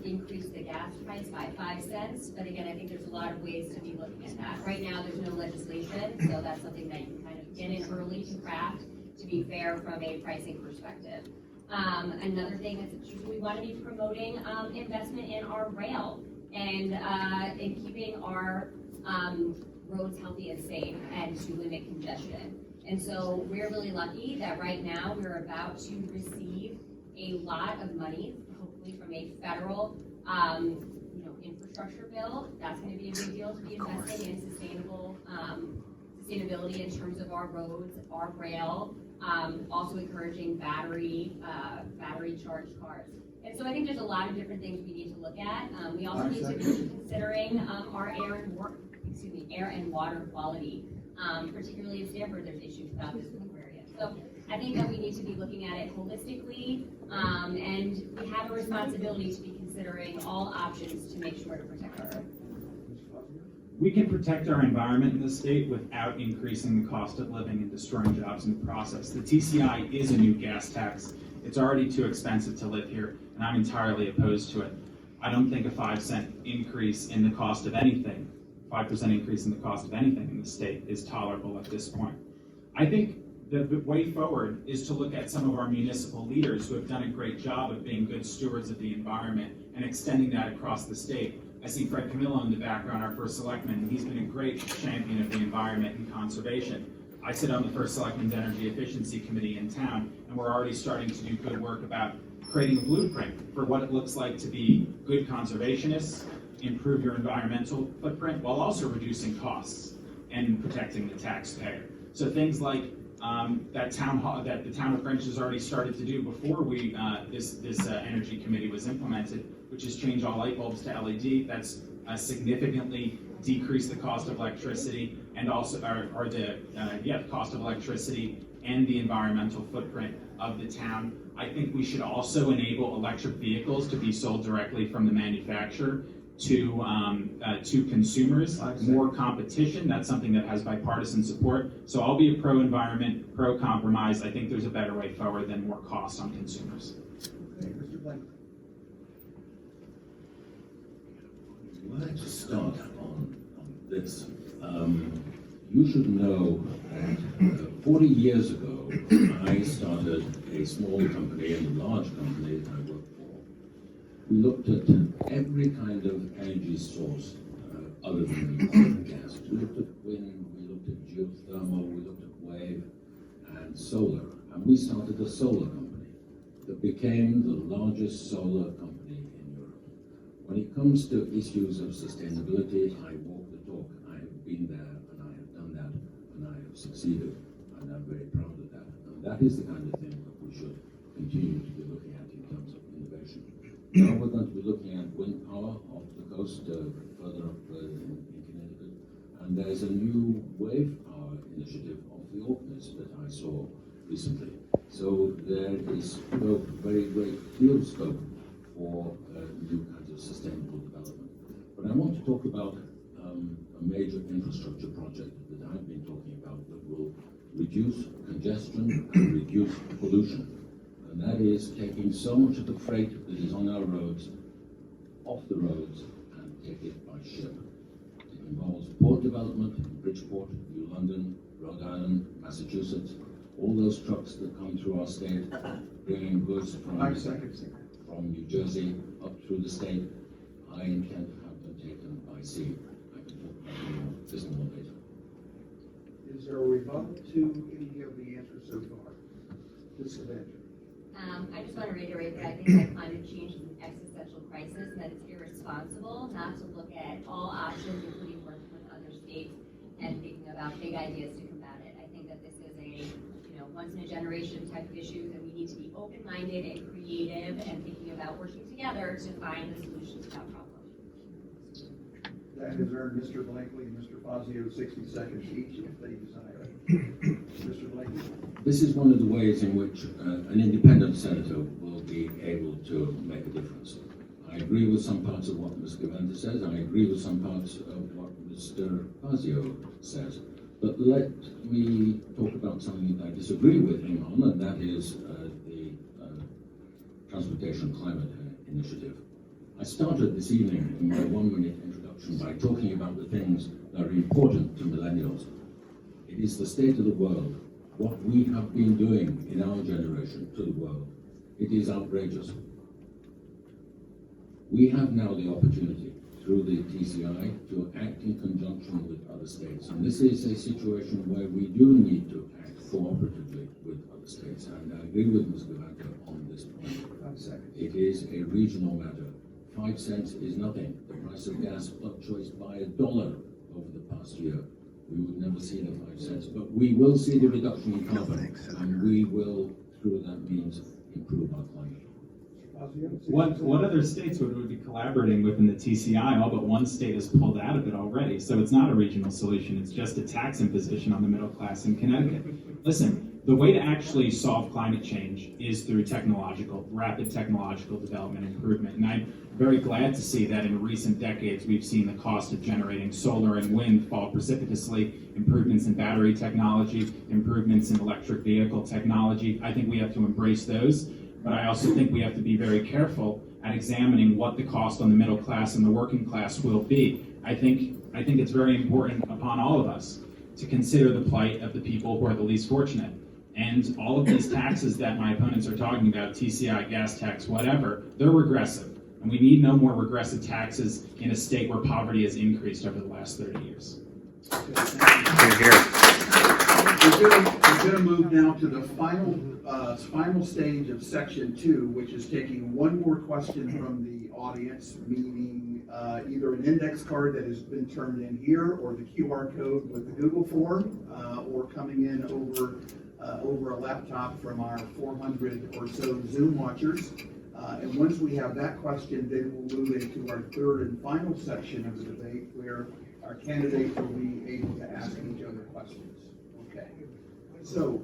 increase the gas price by 5 cents, but again, I think there's a lot of ways to be looking at that. Right now, there's no legislation, so that's something that you can kind of get in early to craft to be fair from a pricing perspective. Another thing is we want to be promoting investment in our rail and in keeping our roads healthy and safe and to limit congestion. And so we're really lucky that right now we're about to receive a lot of money, hopefully from a federal, infrastructure bill. That's going to be a big deal to be investing in sustainability in terms of our roads, our rail, also encouraging battery charged cars. And so I think there's a lot of different things we need to look at. We also need to be considering our air and water quality. Particularly in Stamford, there's issues about this in the area. So I think that we need to be looking at it holistically, and we have a responsibility to be considering all options to make sure to protect our earth. We can protect our environment in the state without increasing the cost of living and destroying jobs in the process. The TCI is a new gas tax. It's already too expensive to live here, and I'm entirely opposed to it. I don't think a 5-cent increase in the cost of anything 5% increase in the cost of anything in the state is tolerable at this point. I think the way forward is to look at some of our municipal leaders who have done a great job of being good stewards of the environment and extending that across the state. I see Fred Camillo in the background, our first selectman, and he's been a great champion of the environment and conservation. I sit on the first selectman's energy efficiency committee in town, and we're already starting to do good work about creating a blueprint for what it looks like to be good conservationists, improve your environmental footprint while also reducing costs and protecting the taxpayer. So things like that town hall that the town of Greenwich has already started to do before this energy committee was implemented, which is change all light bulbs to LED. That's significantly decreased the cost of electricity and also the cost of electricity and the environmental footprint of the town. I think we should also enable electric vehicles to be sold directly from the manufacturer to consumers. More competition, that's something that has bipartisan support. So I'll be a pro-environment, pro-compromise. I think there's a better way forward than more costs on consumers. Okay, Mr. Blankley. Let's start on this. You should know that 40 years ago, I started a small company and a large company that I worked for. We looked at every kind of energy source other than the oil and gas. We looked at wind, we looked at geothermal, we looked at wave and solar. And we started a solar company that became the largest solar company in Europe. When it comes to issues of sustainability, I walk the talk. I have been there and I have done that and I have succeeded, and I'm very proud of that. And that is the kind of thing that we should continue to be looking at in terms of innovation. Now we're going to be looking at wind power off the coast, further up in Connecticut, and there's a new wave power initiative off the Orkneys that I saw recently. So there is scope, very great field scope for new kinds of sustainable development. But I want to talk about a major infrastructure project that I've been talking about that will reduce congestion and reduce pollution. And that is taking so much of the freight that is on our roads off the roads and take it by ship. It involves port development, Bridgeport, New London, Rhode Island, Massachusetts, all those trucks that come through our state, bringing goods from New Jersey up through the state. I intend to have them taken by sea. I can talk about this more later. Is there a rebuttal to any of the answers so far? Ms. Gavanter. I just want to reiterate that I think that climate change is an existential crisis and that it's irresponsible not to look at all options, including working with other states and thinking about big ideas to combat it. I think that this is a once in a generation type of issue that we need to be open-minded and creative and thinking about working together to find the solutions to that problem. That has earned Mr. Blankley and Mr. Fazio 60 seconds each if they desire. Mr. Blankley. This is one of the ways in which an independent senator will be able to make a difference. I agree with some parts of what Ms. Gavanter says. I agree with some parts of what Mr. Fazio says. But let me talk about something that I disagree with him on, and that is the Transportation Climate Initiative. I started this evening in my 1-minute introduction by talking about the things that are important to millennials. It is the state of the world, what we have been doing in our generation to the world. It is outrageous. We have now the opportunity through the TCI to act in conjunction with other states. And this is a situation where we do need to act cooperatively with other states. And I agree with Ms. Gavanter on this point. It is a regional matter. 5 cents is nothing. The price of gas fluctuates by $1 over the past year. We would never see the 5 cents, but we will see the reduction in carbon, and we will, through that means, improve our climate. What other states would we be collaborating with in the TCI? All but one state has pulled out of it already, so it's not a regional solution. It's just a tax imposition on the middle class in Connecticut. Listen, the way to actually solve climate change is through rapid technological development and improvement. And I'm very glad to see that in recent decades we've seen the cost of generating solar and wind fall precipitously, improvements in battery technology, improvements in electric vehicle technology. I think we have to embrace those. But I also think we have to be very careful at examining what the cost on the middle class and the working class will be. I think it's very important upon all of us to consider the plight of the people who are the least fortunate. And all of these taxes that my opponents are talking about, TCI, gas tax, whatever, they're regressive. And we need no more regressive taxes in a state where poverty has increased over the last 30 years. We're going to move now to the final stage of section 2, which is taking one more question from the audience, meaning either an index card that has been turned in here, or the QR code with the Google form, or coming in over a laptop from our 400 or so Zoom watchers. And once we have that question, then we'll move into our third and final section of the debate, where our candidates will be able to ask each other questions. Okay. So,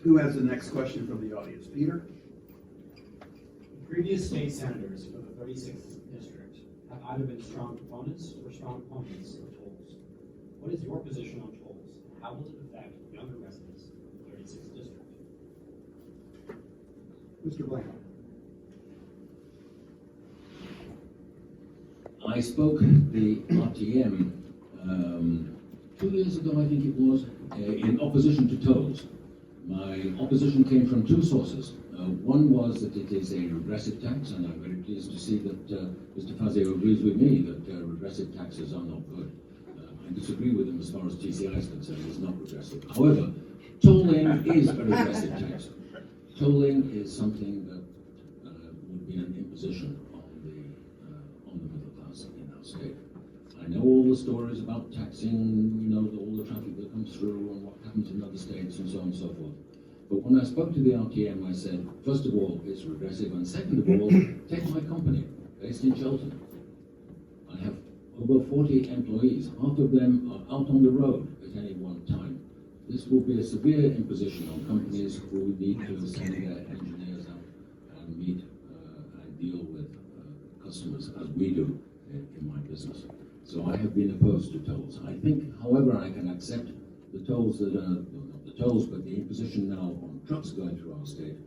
who has the next question from the audience? Peter? Previous state senators for the 36th district have either been strong proponents or strong opponents of tolls. What is your position on tolls, and how will it affect younger residents of the 36th district? Mr. Blank. I spoke the RTM 2 years ago, I think it was, in opposition to tolls. My opposition came from two sources. One was that it is a regressive tax, and I'm very pleased to see that Mr. Fazio agrees with me that regressive taxes are not good. I disagree with him as far as TCI is concerned. It's not regressive. However, tolling is a regressive tax. Tolling is something that would be an imposition on the middle class in our state. I know all the stories about taxing, all the traffic that comes through and what happens in other states and so on and so forth. But when I spoke to the RTM, I said, first of all, it's regressive, and second of all, take my company, based in Shelton. I have over 40 employees. Half of them are out on the road at any one time. This will be a severe imposition on companies who need to send their engineers out and meet and deal with customers, as we do in my business. So I have been opposed to tolls. I think, however, I can accept the tolls that are, not the tolls, but the imposition now on trucks going through our state,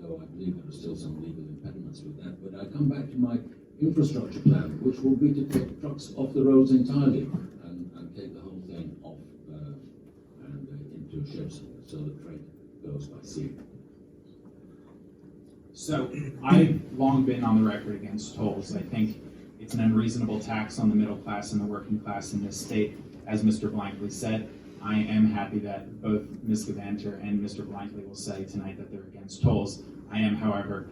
though I believe there are still some legal impediments with that. But I come back to my infrastructure plan, which will be to take trucks off the roads entirely and take the whole thing off and into ships so the trade goes by sea. So I've long been on the record against tolls. I think it's an unreasonable tax on the middle class and the working class in this state. As Mr. Blankley said, I am happy that both Ms. Gavanter and Mr. Blankley will say tonight that they're against tolls. I am, however,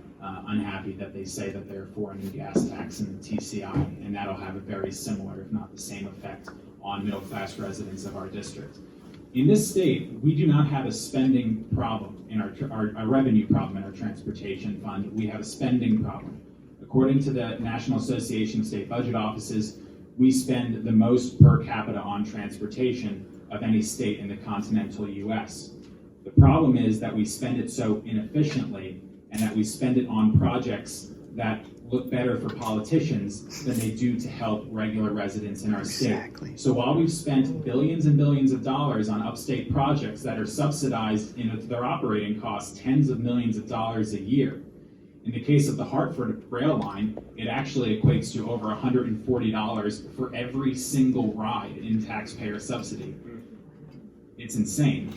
unhappy that they say that they're for a new gas tax in the TCI, and that'll have a very similar, if not the same effect on middle-class residents of our district. In this state, we do not have a spending problem in our revenue problem in our transportation fund. We have a spending problem. According to the National Association of State Budget Offices, we spend the most per capita on transportation of any state in the continental U.S. The problem is that we spend it so inefficiently and that we spend it on projects that look better for politicians than they do to help regular residents in our state. Exactly. So while we've spent billions and billions of dollars on upstate projects that are subsidized into their operating costs tens of millions of dollars a year, in the case of the Hartford rail line, it actually equates to over $140 for every single ride in taxpayer subsidy. It's insane.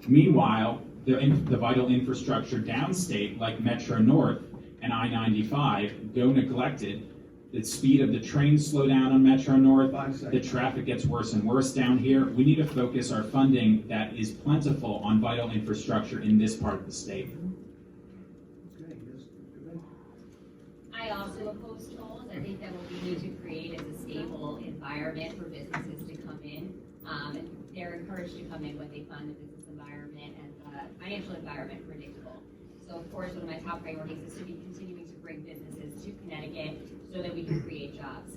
Meanwhile, the vital infrastructure downstate, like Metro North and I-95, go neglected. The speed of the trains slow down on Metro North. The traffic gets worse and worse down here. We need to focus our funding that is plentiful on vital infrastructure in this part of the state. Okay, yes, go ahead. I also oppose tolls. I think that what we need to create is a stable environment for businesses to come in. And they're encouraged to come in when they find the business environment and the financial environment predictable. So of course, one of my top priorities is to be continuing to bring businesses to Connecticut so that we can create jobs.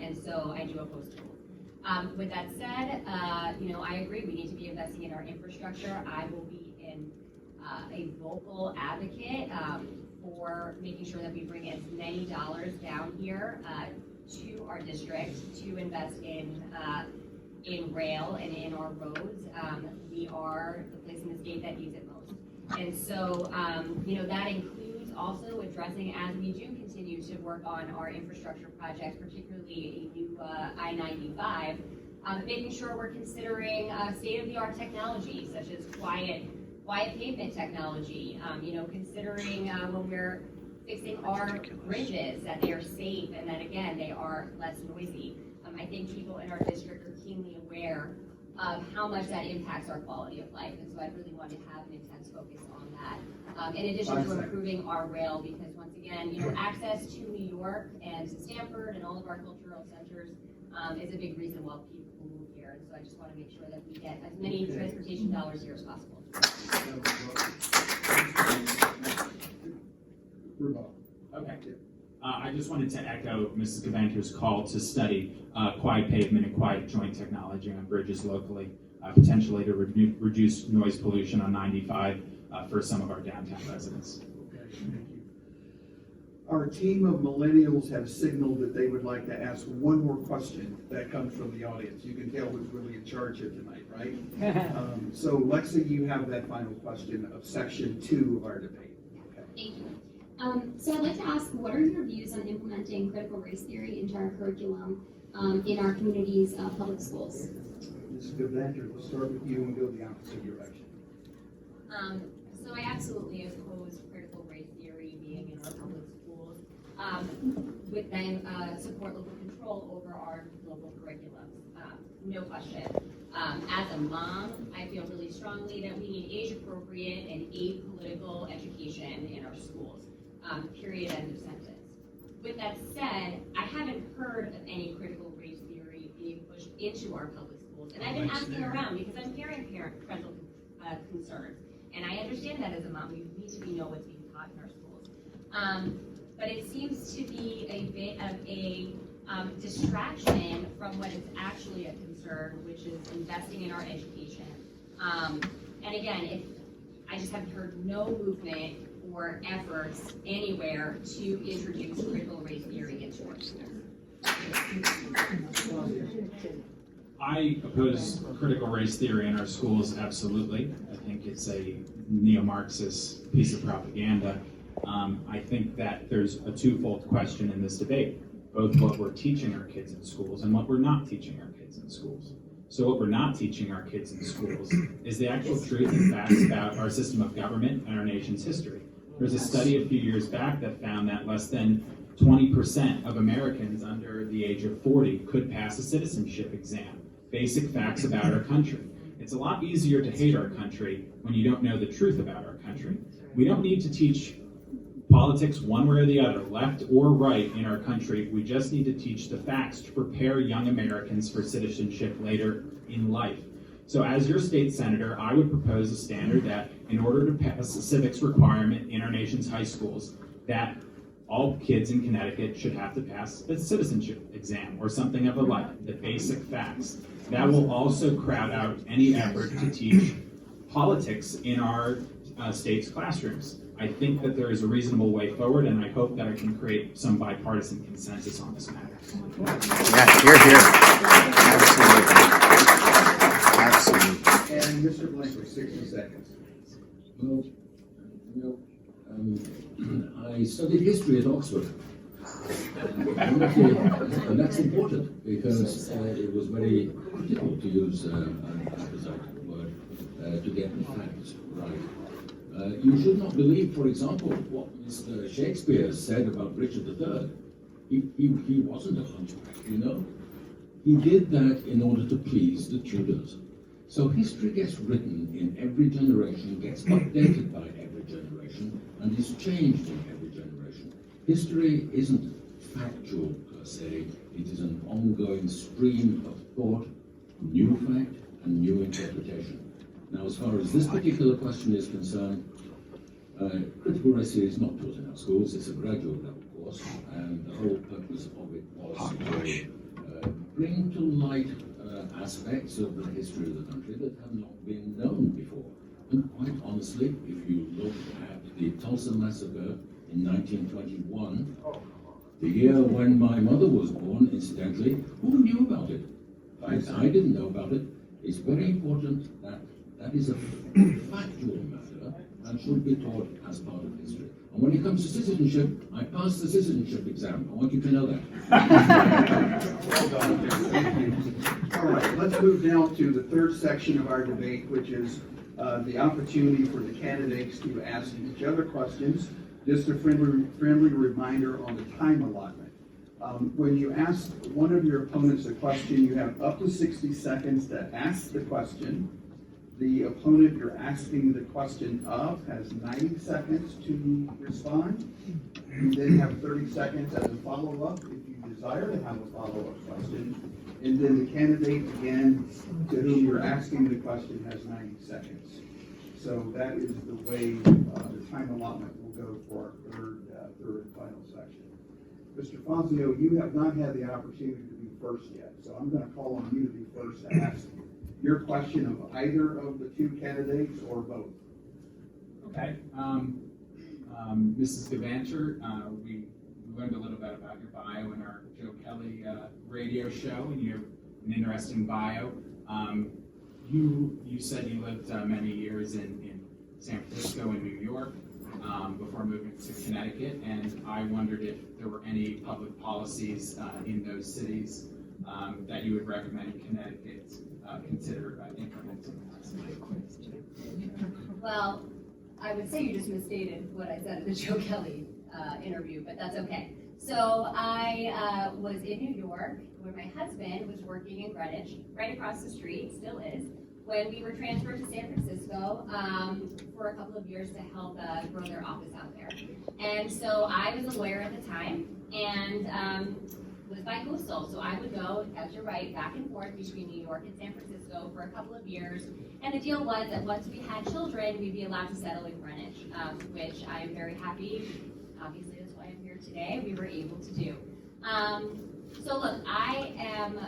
And so I do oppose tolls. With that said, I agree we need to be investing in our infrastructure. I will be a vocal advocate for making sure that we bring as many dollars down here to our district to invest in rail and in our roads. We are the place in the state that needs it most. And so, that includes also addressing, as we do continue to work on our infrastructure projects, particularly a new I-95, making sure we're considering state-of-the-art technology, such as quiet pavement technology, considering when we're fixing our bridges, that they are safe and that, again, they are less noisy. I think people in our district are keenly aware of how much that impacts our quality of life, and so I really want to have an intense focus on that. In addition to improving our rail, because once again, access to New York and to Stamford and all of our cultural centers is a big reason why people move here, and so I just want to make sure that we get as many transportation dollars here as possible. Okay. I just wanted to echo Mrs. Gavanter's call to study quiet pavement and quiet joint technology on bridges locally, potentially to reduce noise pollution on 95 for some of our downtown residents. Okay, thank you. Our team of millennials have signaled that they would like to ask one more question that comes from the audience. You can tell who's really in charge here tonight, right? So Lexi, you have that final question of section 2 of our debate. Okay. Thank you. So I'd like to ask, what are your views on implementing critical race theory into our curriculum in our community's public schools? Ms. Gavanter, we'll start with you and go the opposite direction. So I absolutely oppose critical race theory being in our public schools, with then support local control over our local curriculums. No question. As a mom, I feel really strongly that we need age-appropriate and apolitical education in our schools. Period, end of sentence. With that said, I haven't heard of any critical race theory being pushed into our public schools. And I've been asking around because I'm hearing parental concerns. And I understand that as a mom, we need to know what's being taught in our schools. But it seems to be a bit of a distraction from what is actually a concern, which is investing in our education. And again, I just haven't heard no movement or efforts anywhere to introduce critical race theory into our schools. I oppose critical race theory in our schools, absolutely. I think it's a neo-Marxist piece of propaganda. I think that there's a twofold question in this debate. both what we're teaching our kids in schools and what we're not teaching our kids in schools. So what we're not teaching our kids in schools is the actual truth and facts about our system of government and our nation's history. There's a study a few years back that found that less than 20% of Americans under the age of 40 could pass a citizenship exam. Basic facts about our country. It's a lot easier to hate our country when you don't know the truth about our country. We don't need to teach politics one way or the other, left or right in our country. We just need to teach the facts to prepare young Americans for citizenship later in life. So as your state senator, I would propose a standard that in order to pass a civics requirement in our nation's high schools, that all kids in Connecticut should have to pass the citizenship exam or something of the like, the basic facts. That will also crowd out any effort to teach politics in our state's classrooms. I think that there is a reasonable way forward, and I hope that I can create some bipartisan consensus on this matter. Yeah, you're here. Absolutely. And Mr. Blankley, 60 seconds. Well, I studied history at Oxford. And that's important because it was very critical, to use an apposite word, to get the facts right. You should not believe, for example, what Mr. Shakespeare said about Richard III. He wasn't a hunchback, you know. He did that in order to please the Tudors. So history gets written in every generation, gets updated by every generation, and is changed in every generation. History isn't factual per se, it is an ongoing stream of thought, new fact, and new interpretation. Now, as far as this particular question is concerned, critical race theory is not taught in our schools. It's a graduate level course, and the whole purpose of it was to bring to light aspects of the history of the country that have not been known before. And quite honestly, if you look at the Tulsa Massacre in 1921, the year when my mother was born, incidentally, who knew about it? I didn't know about it. It's very important that that is a factual matter and should be taught as part of history. And when it comes to citizenship, I passed the citizenship exam. I want you to know that. Well done. Thank you. All right, let's move now to the third section of our debate, which is the opportunity for the candidates to ask each other questions. Just a friendly reminder on the time allotment. When you ask one of your opponents a question, you have up to 60 seconds to ask the question. The opponent you're asking the question of has 90 seconds to respond. You then have 30 seconds as a follow-up if you desire to have a follow-up question. And then the candidate, again, to whom you're asking the question has 90 seconds. So that is the way the time allotment will go for our third and final section. Mr. Fazio, you have not had the opportunity to be first yet, so I'm going to call on you to be first to ask your question of either of the two candidates or both. Okay. Mrs. Gavanter, we learned a little bit about your bio in our Joe Kelly radio show, and you have an interesting bio. You said you lived many years in San Francisco and New York before moving to Connecticut, and I wondered if there were any public policies in those cities that you would recommend Connecticut consider implementing. Well, I would say you just misstated what I said in the Joe Kelly interview, but that's okay. So I was in New York where my husband was working in Greenwich, right across the street, still is, when we were transferred to San Francisco for a couple of years to help grow their office out there. And so I was a lawyer at the time and was bicoastal. So I would go, as you're right, back and forth between New York and San Francisco for a couple of years. And the deal was that once we had children, we'd be allowed to settle in Greenwich, which I am very happy. Obviously, that's why I'm here today. We were able to do. So look, I am,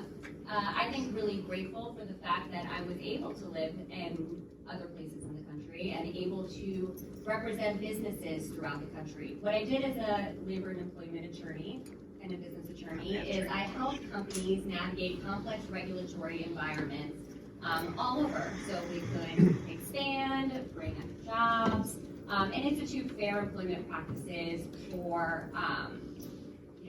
I think, really grateful for the fact that I was able to live in other places in the country and able to represent businesses throughout the country. What I did as a labor and employment attorney and a business attorney is I helped companies navigate complex regulatory environments all over, so we could expand, bring up jobs, and institute fair employment practices for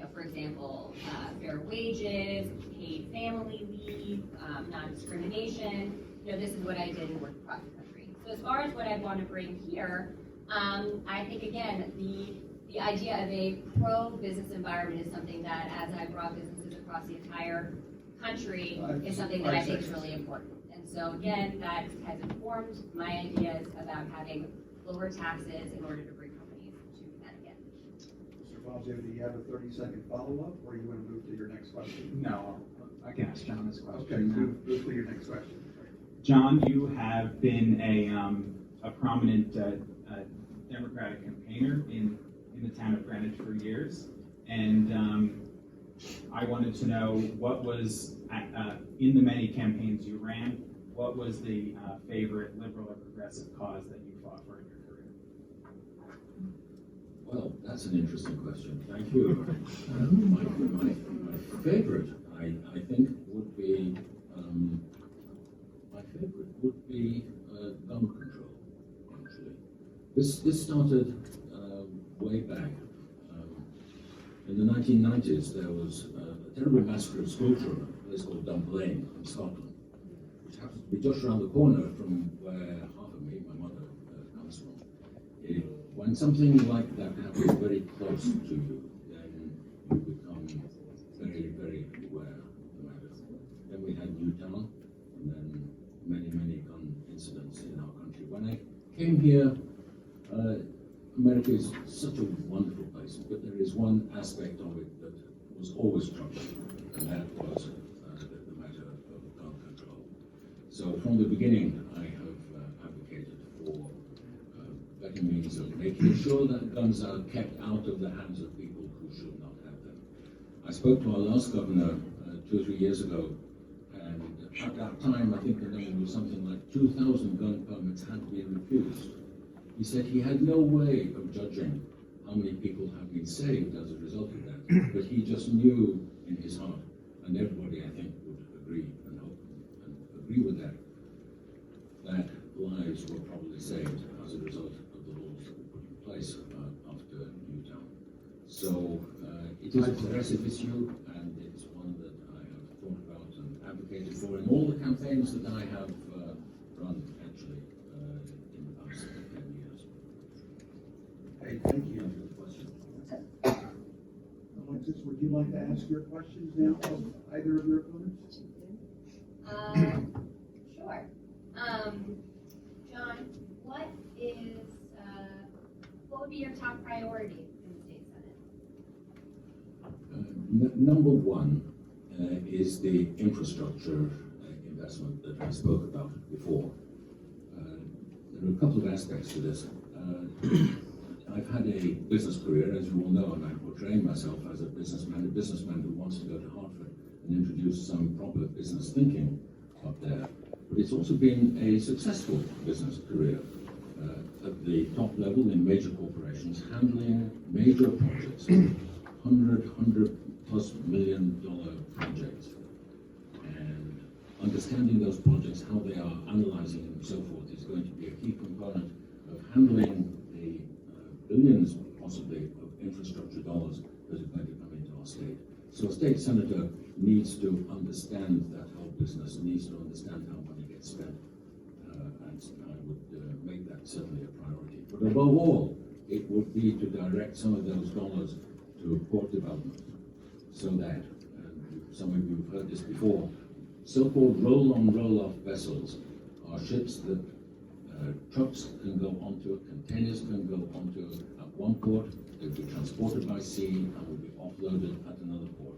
for example, fair wages, paid family leave, non-discrimination. This is what I did and worked across the country. So as far as what I want to bring here, I think again, the idea of a pro-business environment is something that, as I brought businesses across the entire country, is something that I think is really important. And so again, that has informed my ideas about having lower taxes in order to bring companies to Connecticut. Mr. Fazio, do you have a 30-second follow-up, or you want to move to your next question? No, I can ask John this question. Okay, move to your next question. John, you have been a prominent Democratic campaigner in the town of Greenwich for years, and I wanted to know what was, in the many campaigns you ran, what was the favorite liberal or progressive cause that you fought for in your career? Well, that's an interesting question. Thank you. My favorite, I think, would be gun control. Actually, this started way back in the 1990s. There was a terrible massacre of school children, a place called Blankley in Scotland, which happens to be just around the corner from where half of me, my mother, comes from. When something like that happens very close to you, then you become very, very aware of the matter. Then we had Newtown, and then many gun incidents in our country. When I came here, America is such a wonderful place, but there is one aspect of it that was always troubling, and that was the matter of gun control. So from the beginning, I have advocated for better means of making sure that guns are kept out of the hands of people who should not have them. I spoke to our last governor 2 or 3 years ago, and at that time, I think the number was something like 2,000 gun permits had been refused. He said he had no way of judging how many people have been saved as a result of that, but he just knew in his heart, and everybody, I think, would agree and hope and agree with that, that lives were probably saved as a result of the laws that were put in place after Newtown. So it is a progressive issue, and it's one that I have thought about and advocated for in all the campaigns that I have run, actually, in the past 10 years. Hey, thank you. Alexis, would you like to ask your questions now of either of your opponents? Sure. John, what would be your top priority in the state senate? Number one is the infrastructure investment that I spoke about before. There are a couple of aspects to this. I've had a business career, as you all know, and I'm portraying myself as a businessman who wants to go to Hartford and introduce some proper business thinking up there. But it's also been a successful business career at the top level in major corporations, handling major projects, $100+ million projects, and understanding those projects, how they are analyzing and so forth, is going to be a key component of handling the billions, possibly, of infrastructure dollars that are going to come into our state. So a state senator needs to understand that whole business, needs to understand how money gets spent, and I would make that certainly a priority. But above all, it would be to direct some of those dollars to port development, so that, and some of you have heard this before, so-called roll-on, roll-off vessels are ships that trucks can go onto, containers can go onto at one port, they'll be transported by sea and will be offloaded at another port.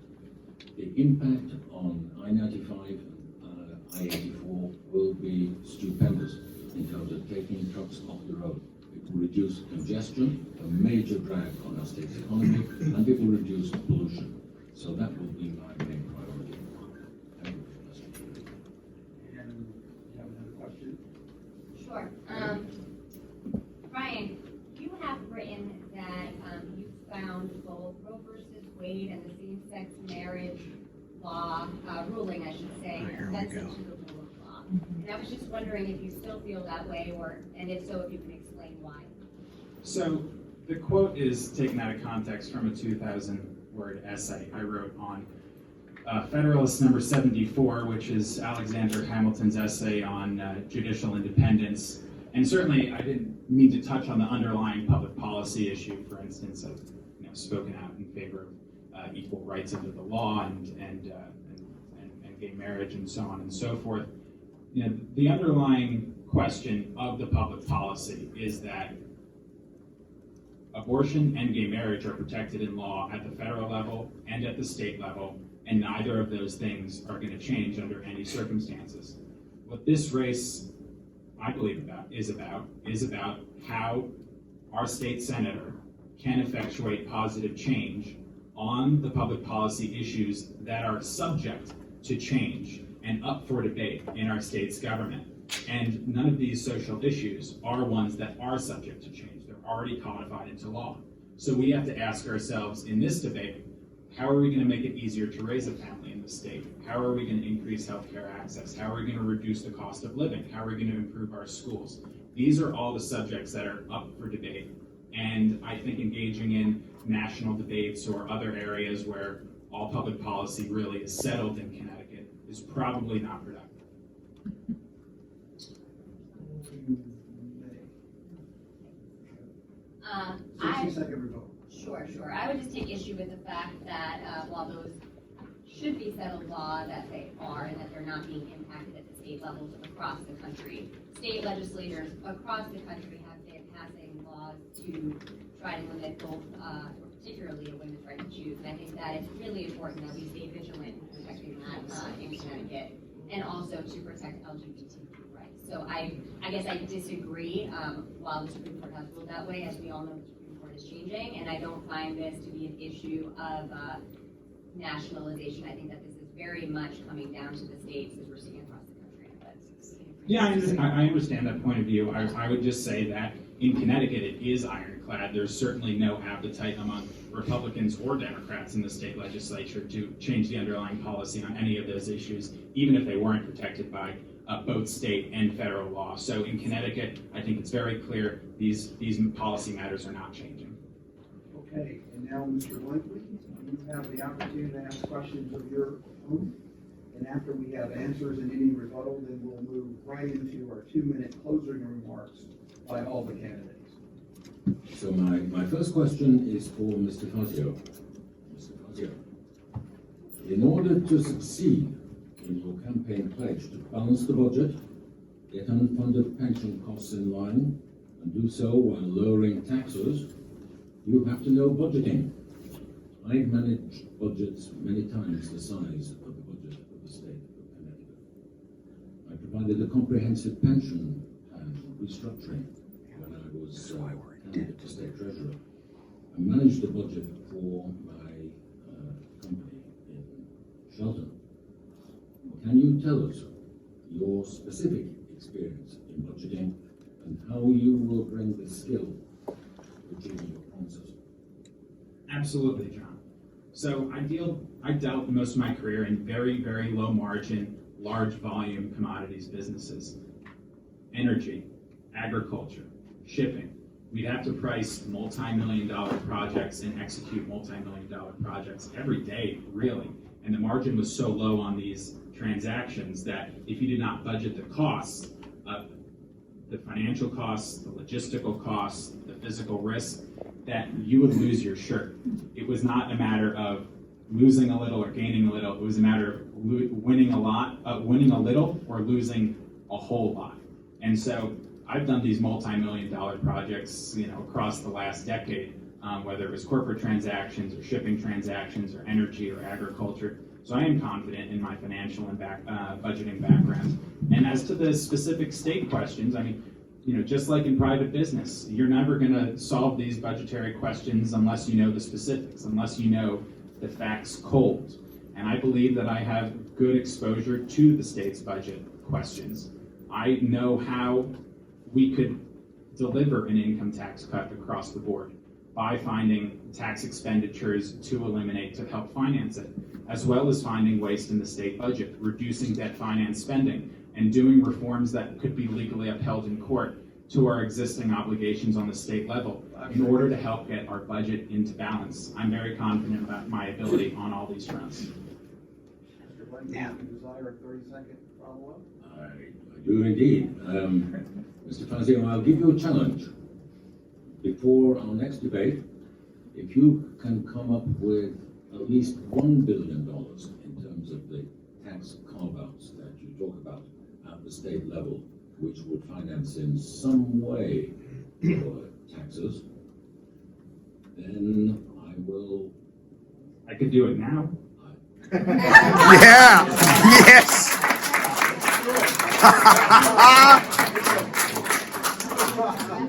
The impact on I-95 and I-84 will be stupendous in terms of taking trucks off the road. It will reduce congestion, a major drag on our state's economy, and it will reduce pollution. So that will be my main priority. Thank you for the question. And you have another question? Sure. Brian, you have written that you found both Roe versus Wade and the same-sex marriage law, ruling, I should say, offensive to the rule of law. And I was just wondering if you still feel that way, and if so, if you can explain why. So the quote is taken out of context from a 2000 word essay I wrote on Federalist number 74, which is Alexander Hamilton's essay on judicial independence. And certainly I didn't mean to touch on the underlying public policy issue, for instance, of spoken out in favor of equal rights under the law and gay marriage and so on and so forth. The underlying question of the public policy is that abortion and gay marriage are protected in law at the federal level and at the state level, and neither of those things are going to change under any circumstances. What this race, I believe, is about how our state senator can effectuate positive change on the public policy issues that are subject to change and up for debate in our state's government. And none of these social issues are ones that are subject to change. They're already codified into law. So we have to ask ourselves in this debate, how are we going to make it easier to raise a family in the state? How are we going to increase healthcare access? How are we going to reduce the cost of living? How are we going to improve our schools? These are all the subjects that are up for debate. And I think engaging in national debates or other areas where all public policy really is settled in Connecticut is probably not productive. 60-second rebuttal. Sure. I would just take issue with the fact that while those should be settled law, that they are, and that they're not being impacted at the state levels across the country. State legislators across the country have been passing laws to try to limit both, particularly a women's right to choose. And I think that it's really important that we stay vigilant in protecting that in Connecticut, and also to protect LGBTQ rights. So I guess I disagree. While the Supreme Court has ruled that way, as we all know, the Supreme Court is changing, and I don't find this to be an issue of nationalization. I think that this is very much coming down to the states, as we're seeing across the country. Yeah, I understand that point of view. I would just say that in Connecticut, it is ironclad. There's certainly no appetite among Republicans or Democrats in the state legislature to change the underlying policy on any of those issues, even if they weren't protected by both state and federal law. So in Connecticut, I think it's very clear these policy matters are not changing. Okay, and now Mr. Blankley, you have the opportunity to ask questions of your own. And after we have answers and any rebuttal, then we'll move right into our 2-minute closing remarks by all the candidates. So my first question is for Mr. Fazio. Mr. Fazio, in order to succeed in your campaign pledge to balance the budget, get unfunded pension costs in line, and do so while lowering taxes, you have to know budgeting. I've managed budgets many times the size of the budget of the state of Connecticut. I provided a comprehensive pension plan restructuring when I was candidate to state treasurer. I managed the budget for my company in Shelton. Can you tell us your specific experience in budgeting and how you will bring the skill to achieving your promises? Absolutely, John. So I dealt most of my career in very, very low margin, large volume commodities businesses. Energy, agriculture, shipping. We'd have to price multi-million-dollar projects and execute multi-million-dollar projects every day, really. And the margin was so low on these transactions that if you did not budget the costs, the financial costs, the logistical costs, the physical risk, that you would lose your shirt. It was not a matter of losing a little or gaining a little. It was a matter of winning a little or losing a whole lot. And so I've done these multi-million-dollar projects, across the last decade, whether it was corporate transactions or shipping transactions or energy or agriculture. So I am confident in my financial and budgeting background. And as to the specific state questions, just like in private business, you're never going to solve these budgetary questions unless you know the specifics, unless you know the facts cold. And I believe that I have good exposure to the state's budget questions. I know how we could deliver an income tax cut across the board by finding tax expenditures to eliminate to help finance it, as well as finding waste in the state budget, reducing debt finance spending, and doing reforms that could be legally upheld in court to our existing obligations on the state level in order to help get our budget into balance. I'm very confident about my ability on all these fronts. Mr. Blankley, do you desire a 30-second follow-up? I do indeed. Mr. Fazio, I'll give you a challenge. Before our next debate, if you can come up with at least $1 billion in terms of the tax carve-outs that you talk about at the state level, which would finance in some way your taxes, then I could do it now. Yeah. Yes.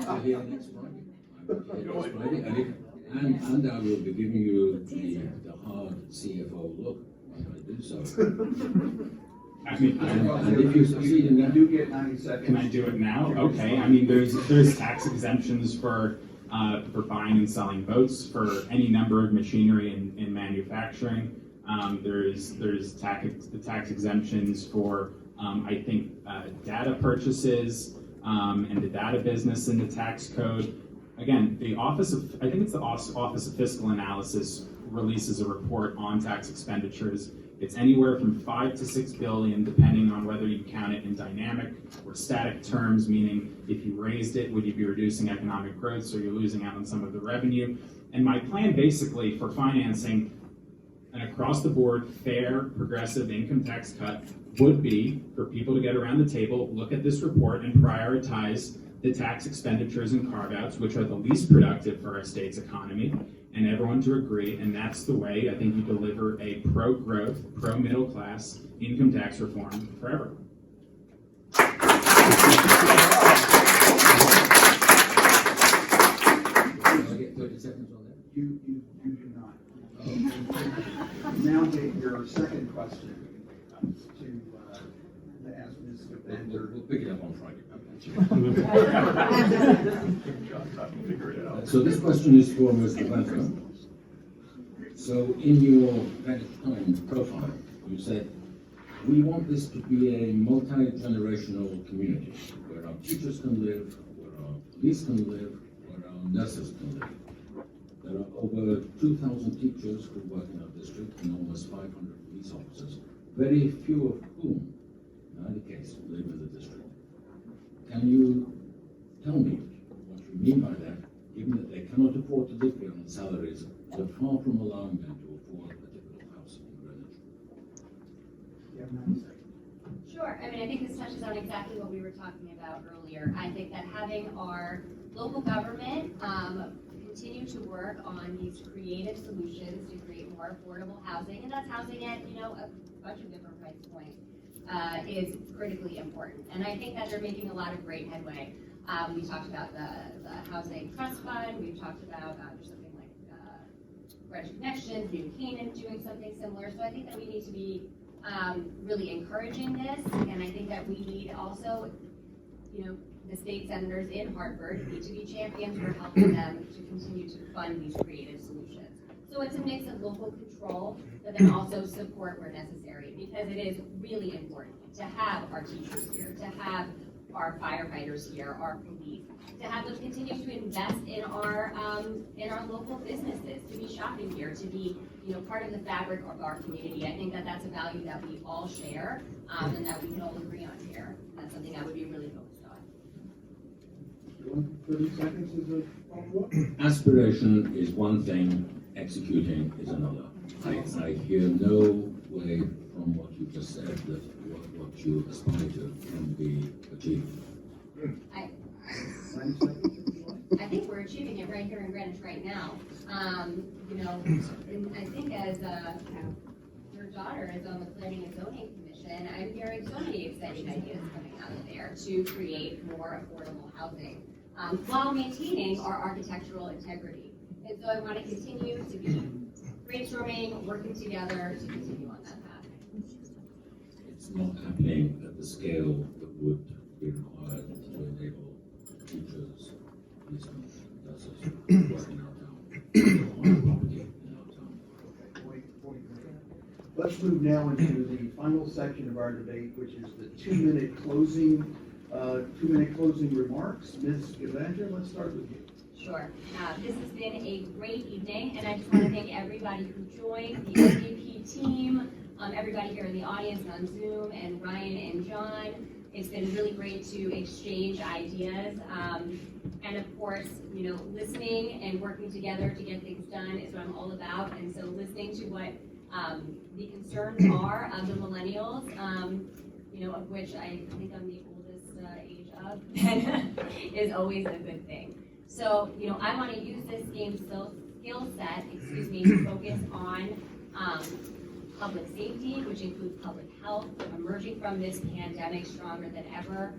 I'll be here next Friday. And I will be giving you the hard CFO look when I do so. I mean, And if you succeed in You that, do get 90 seconds. can I do it now? Okay. I mean, there's tax exemptions for buying and selling boats for any number of machinery in manufacturing. There's tax exemptions for I think data purchases and the data business in the tax code. Again, the Office of Fiscal Analysis releases a report on tax expenditures. It's anywhere from 5 to 6 billion, depending on whether you count it in dynamic or static terms, meaning if you raised it, would you be reducing economic growth, so you're losing out on some of the revenue. And my plan basically for financing an across-the-board, fair, progressive income tax cut would be for people to get around the table, look at this report, and prioritize the tax expenditures and carve-outs, which are the least productive for our state's economy, and everyone to agree, and that's the way I think you deliver a pro-growth, pro-middle-class income tax reform for everyone. can I get 30 seconds on that? You do not. Now get your second question to ask Ms. Gavanter. We'll pick it up on Friday. So this question is for Mr. Gavanter. So in your Time profile, you said, we want this to be a multi-generational community where our teachers can live, where our police can live, where our nurses can live. There are over 2,000 teachers who work in our district and almost 500 police officers, very few of whom, in either case, live in the district. Can you tell me what you mean by that, given that they cannot afford to live here on salaries that are far from allowing them to afford a typical house in Greenwich? You have 90 seconds. Sure. I mean, I think this touches on exactly what we were talking about earlier. I think that having our local government continue to work on these creative solutions to create more affordable housing, and that's housing at, a bunch of different price points, is critically important. And I think that they're making a lot of great headway. We talked about the Housing Trust Fund. We've talked about there's something like Greenwich Connections, New Canaan doing something similar. So I think that we need to be really encouraging this. And I think that we need also, the state senators in Hartford need to be champions for helping them to continue to fund these creative solutions. So it's a mix of local control, but then also support where necessary, because it is really important to have our teachers here, to have our firefighters here, our police, to have them continue to invest in our local businesses, to be shopping here, to be part of the fabric of our community. I think that that's a value that we all share and that we can all agree on here. And that's something I would be really focused on. You want 30 seconds as a follow-up? Aspiration is one thing, executing is another. I hear no way from what you just said that what you aspire to can be achieved. I think we're achieving it right here in Greenwich right now. And I think as your daughter is on the Planning and Zoning Commission, I'm hearing so many exciting ideas coming out of there to create more affordable housing while maintaining our architectural integrity. And so I want to continue to be brainstorming, working together to continue on that path. It's not happening at the scale that would be required to enable teachers, policemen, nurses to work in our town, on property in our town. Let's move now into the final section of our debate, which is the 2-minute closing 2-minute closing remarks. Ms. Gavanter, let's start with you. Sure. This has been a great evening, and I just want to thank everybody who joined, the MVP team, everybody here in the audience and on Zoom, and Ryan and John. It's been really great to exchange ideas. And of course, listening and working together to get things done is what I'm all about. And so listening to what the concerns are of the millennials, of which I think I'm the oldest age of, is always a good thing. So, I want to use this game skill set, to focus on public safety, which includes public health, emerging from this pandemic stronger than ever,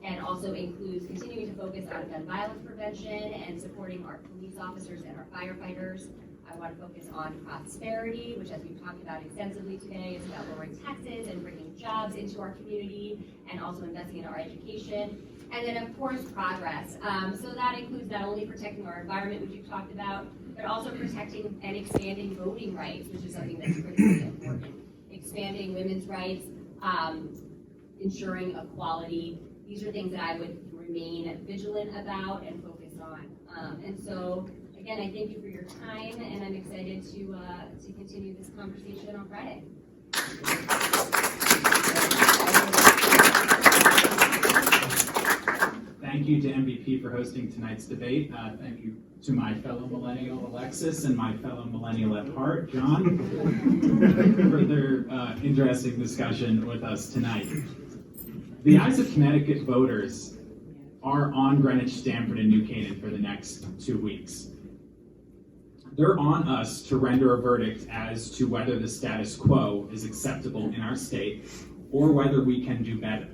and also includes continuing to focus on gun violence prevention and supporting our police officers and our firefighters. I want to focus on prosperity, which, as we've talked about extensively today, is about lowering taxes and bringing jobs into our community, and also investing in our education. And then, of course, progress. So that includes not only protecting our environment, which you've talked about, but also protecting and expanding voting rights, which is something that's critically important. Expanding women's rights, ensuring equality. These are things that I would remain vigilant about and focus on. And so, again, I thank you for your time, and I'm excited to continue this conversation on Friday. Thank you to MVP for hosting tonight's debate. Thank you to my fellow millennial Alexis and my fellow millennial at heart, John, for their interesting discussion with us tonight. The eyes of Connecticut voters are on Greenwich, Stamford, and New Canaan for the next 2 weeks. They're on us to render a verdict as to whether the status quo is acceptable in our state or whether we can do better.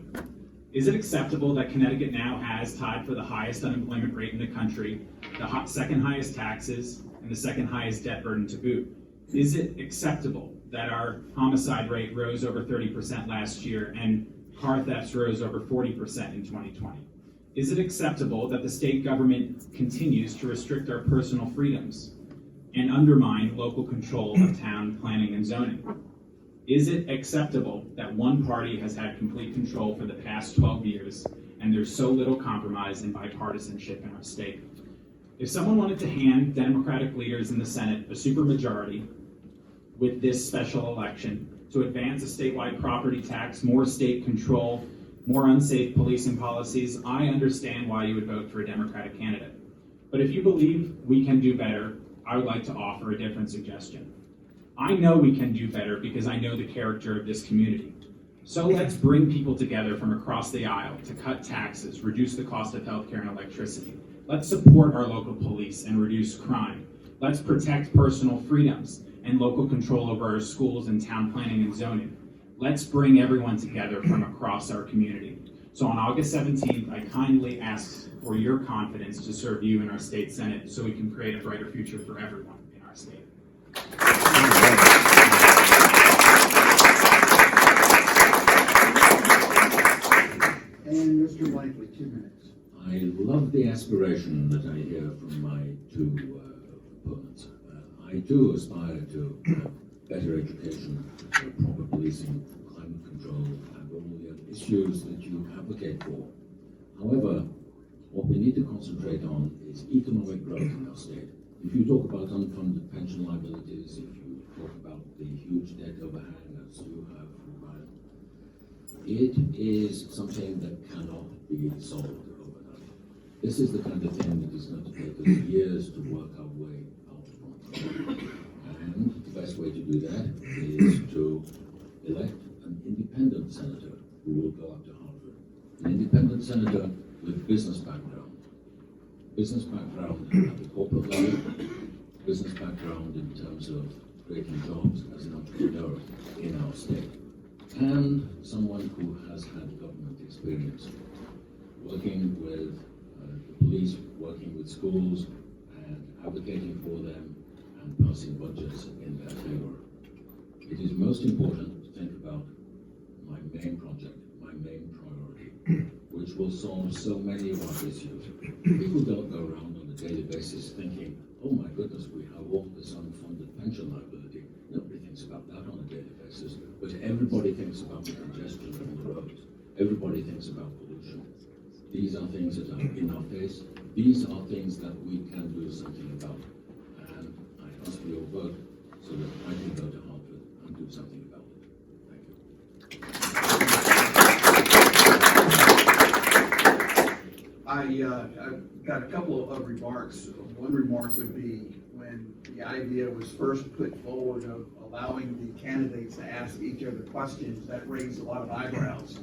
Is it acceptable that Connecticut now has, tied for the highest unemployment rate in the country, the second highest taxes, and the second highest debt burden to boot? Is it acceptable that our homicide rate rose over 30% last year and car thefts rose over 40% in 2020? Is it acceptable that the state government continues to restrict our personal freedoms and undermine local control of town planning and zoning? Is it acceptable that one party has had complete control for the past 12 years and there's so little compromise and bipartisanship in our state? If someone wanted to hand Democratic leaders in the Senate a supermajority with this special election to advance a statewide property tax, more state control, more unsafe policing policies, I understand why you would vote for a Democratic candidate. But if you believe we can do better, I would like to offer a different suggestion. I know we can do better because I know the character of this community. So let's bring people together from across the aisle to cut taxes, reduce the cost of healthcare and electricity. Let's support our local police and reduce crime. Let's protect personal freedoms and local control over our schools and town planning and zoning. Let's bring everyone together from across our community. So on August 17th, I kindly ask for your confidence to serve you in our state Senate so we can create a brighter future for everyone in our state. And Mr. Blankley, 2 minutes. I love the aspiration that I hear from my two opponents. I do aspire to better education, proper policing, climate control, and all the other issues that you advocate for. However, what we need to concentrate on is economic growth in our state. If you talk about unfunded pension liabilities, if you talk about the huge debt overhang as you have, Ryan, it is something that cannot be solved overnight. This is the kind of thing that is going to take us years to work our way out from. And the best way to do that is to elect an independent senator who will go up to Harvard. An independent senator with business background at the corporate level, business background in terms of creating jobs as an entrepreneur in our state, and someone who has had government experience, working with the police, working with schools, and advocating for them, and passing budgets in their favor. It is most important to think about my main project, my main priority, which will solve so many of our issues. People don't go around on a daily basis thinking, oh my goodness, we have all this unfunded pension liability. Nobody thinks about that on a daily basis, but everybody thinks about the congestion on the roads. Everybody thinks about pollution. These are things that are in our face. These are things that we can do something about. And I ask for your vote so that I can go to Hartford and do something about it. Thank you. I've got a couple of remarks. One remark would be when the idea was first put forward of allowing the candidates to ask each other questions, that raised a lot of eyebrows.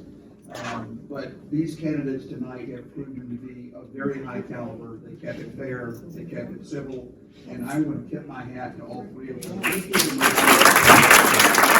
But these candidates tonight have proven to be of very high caliber. They kept it fair, they kept it civil, and I want to tip my hat to all three of them. Let's give them a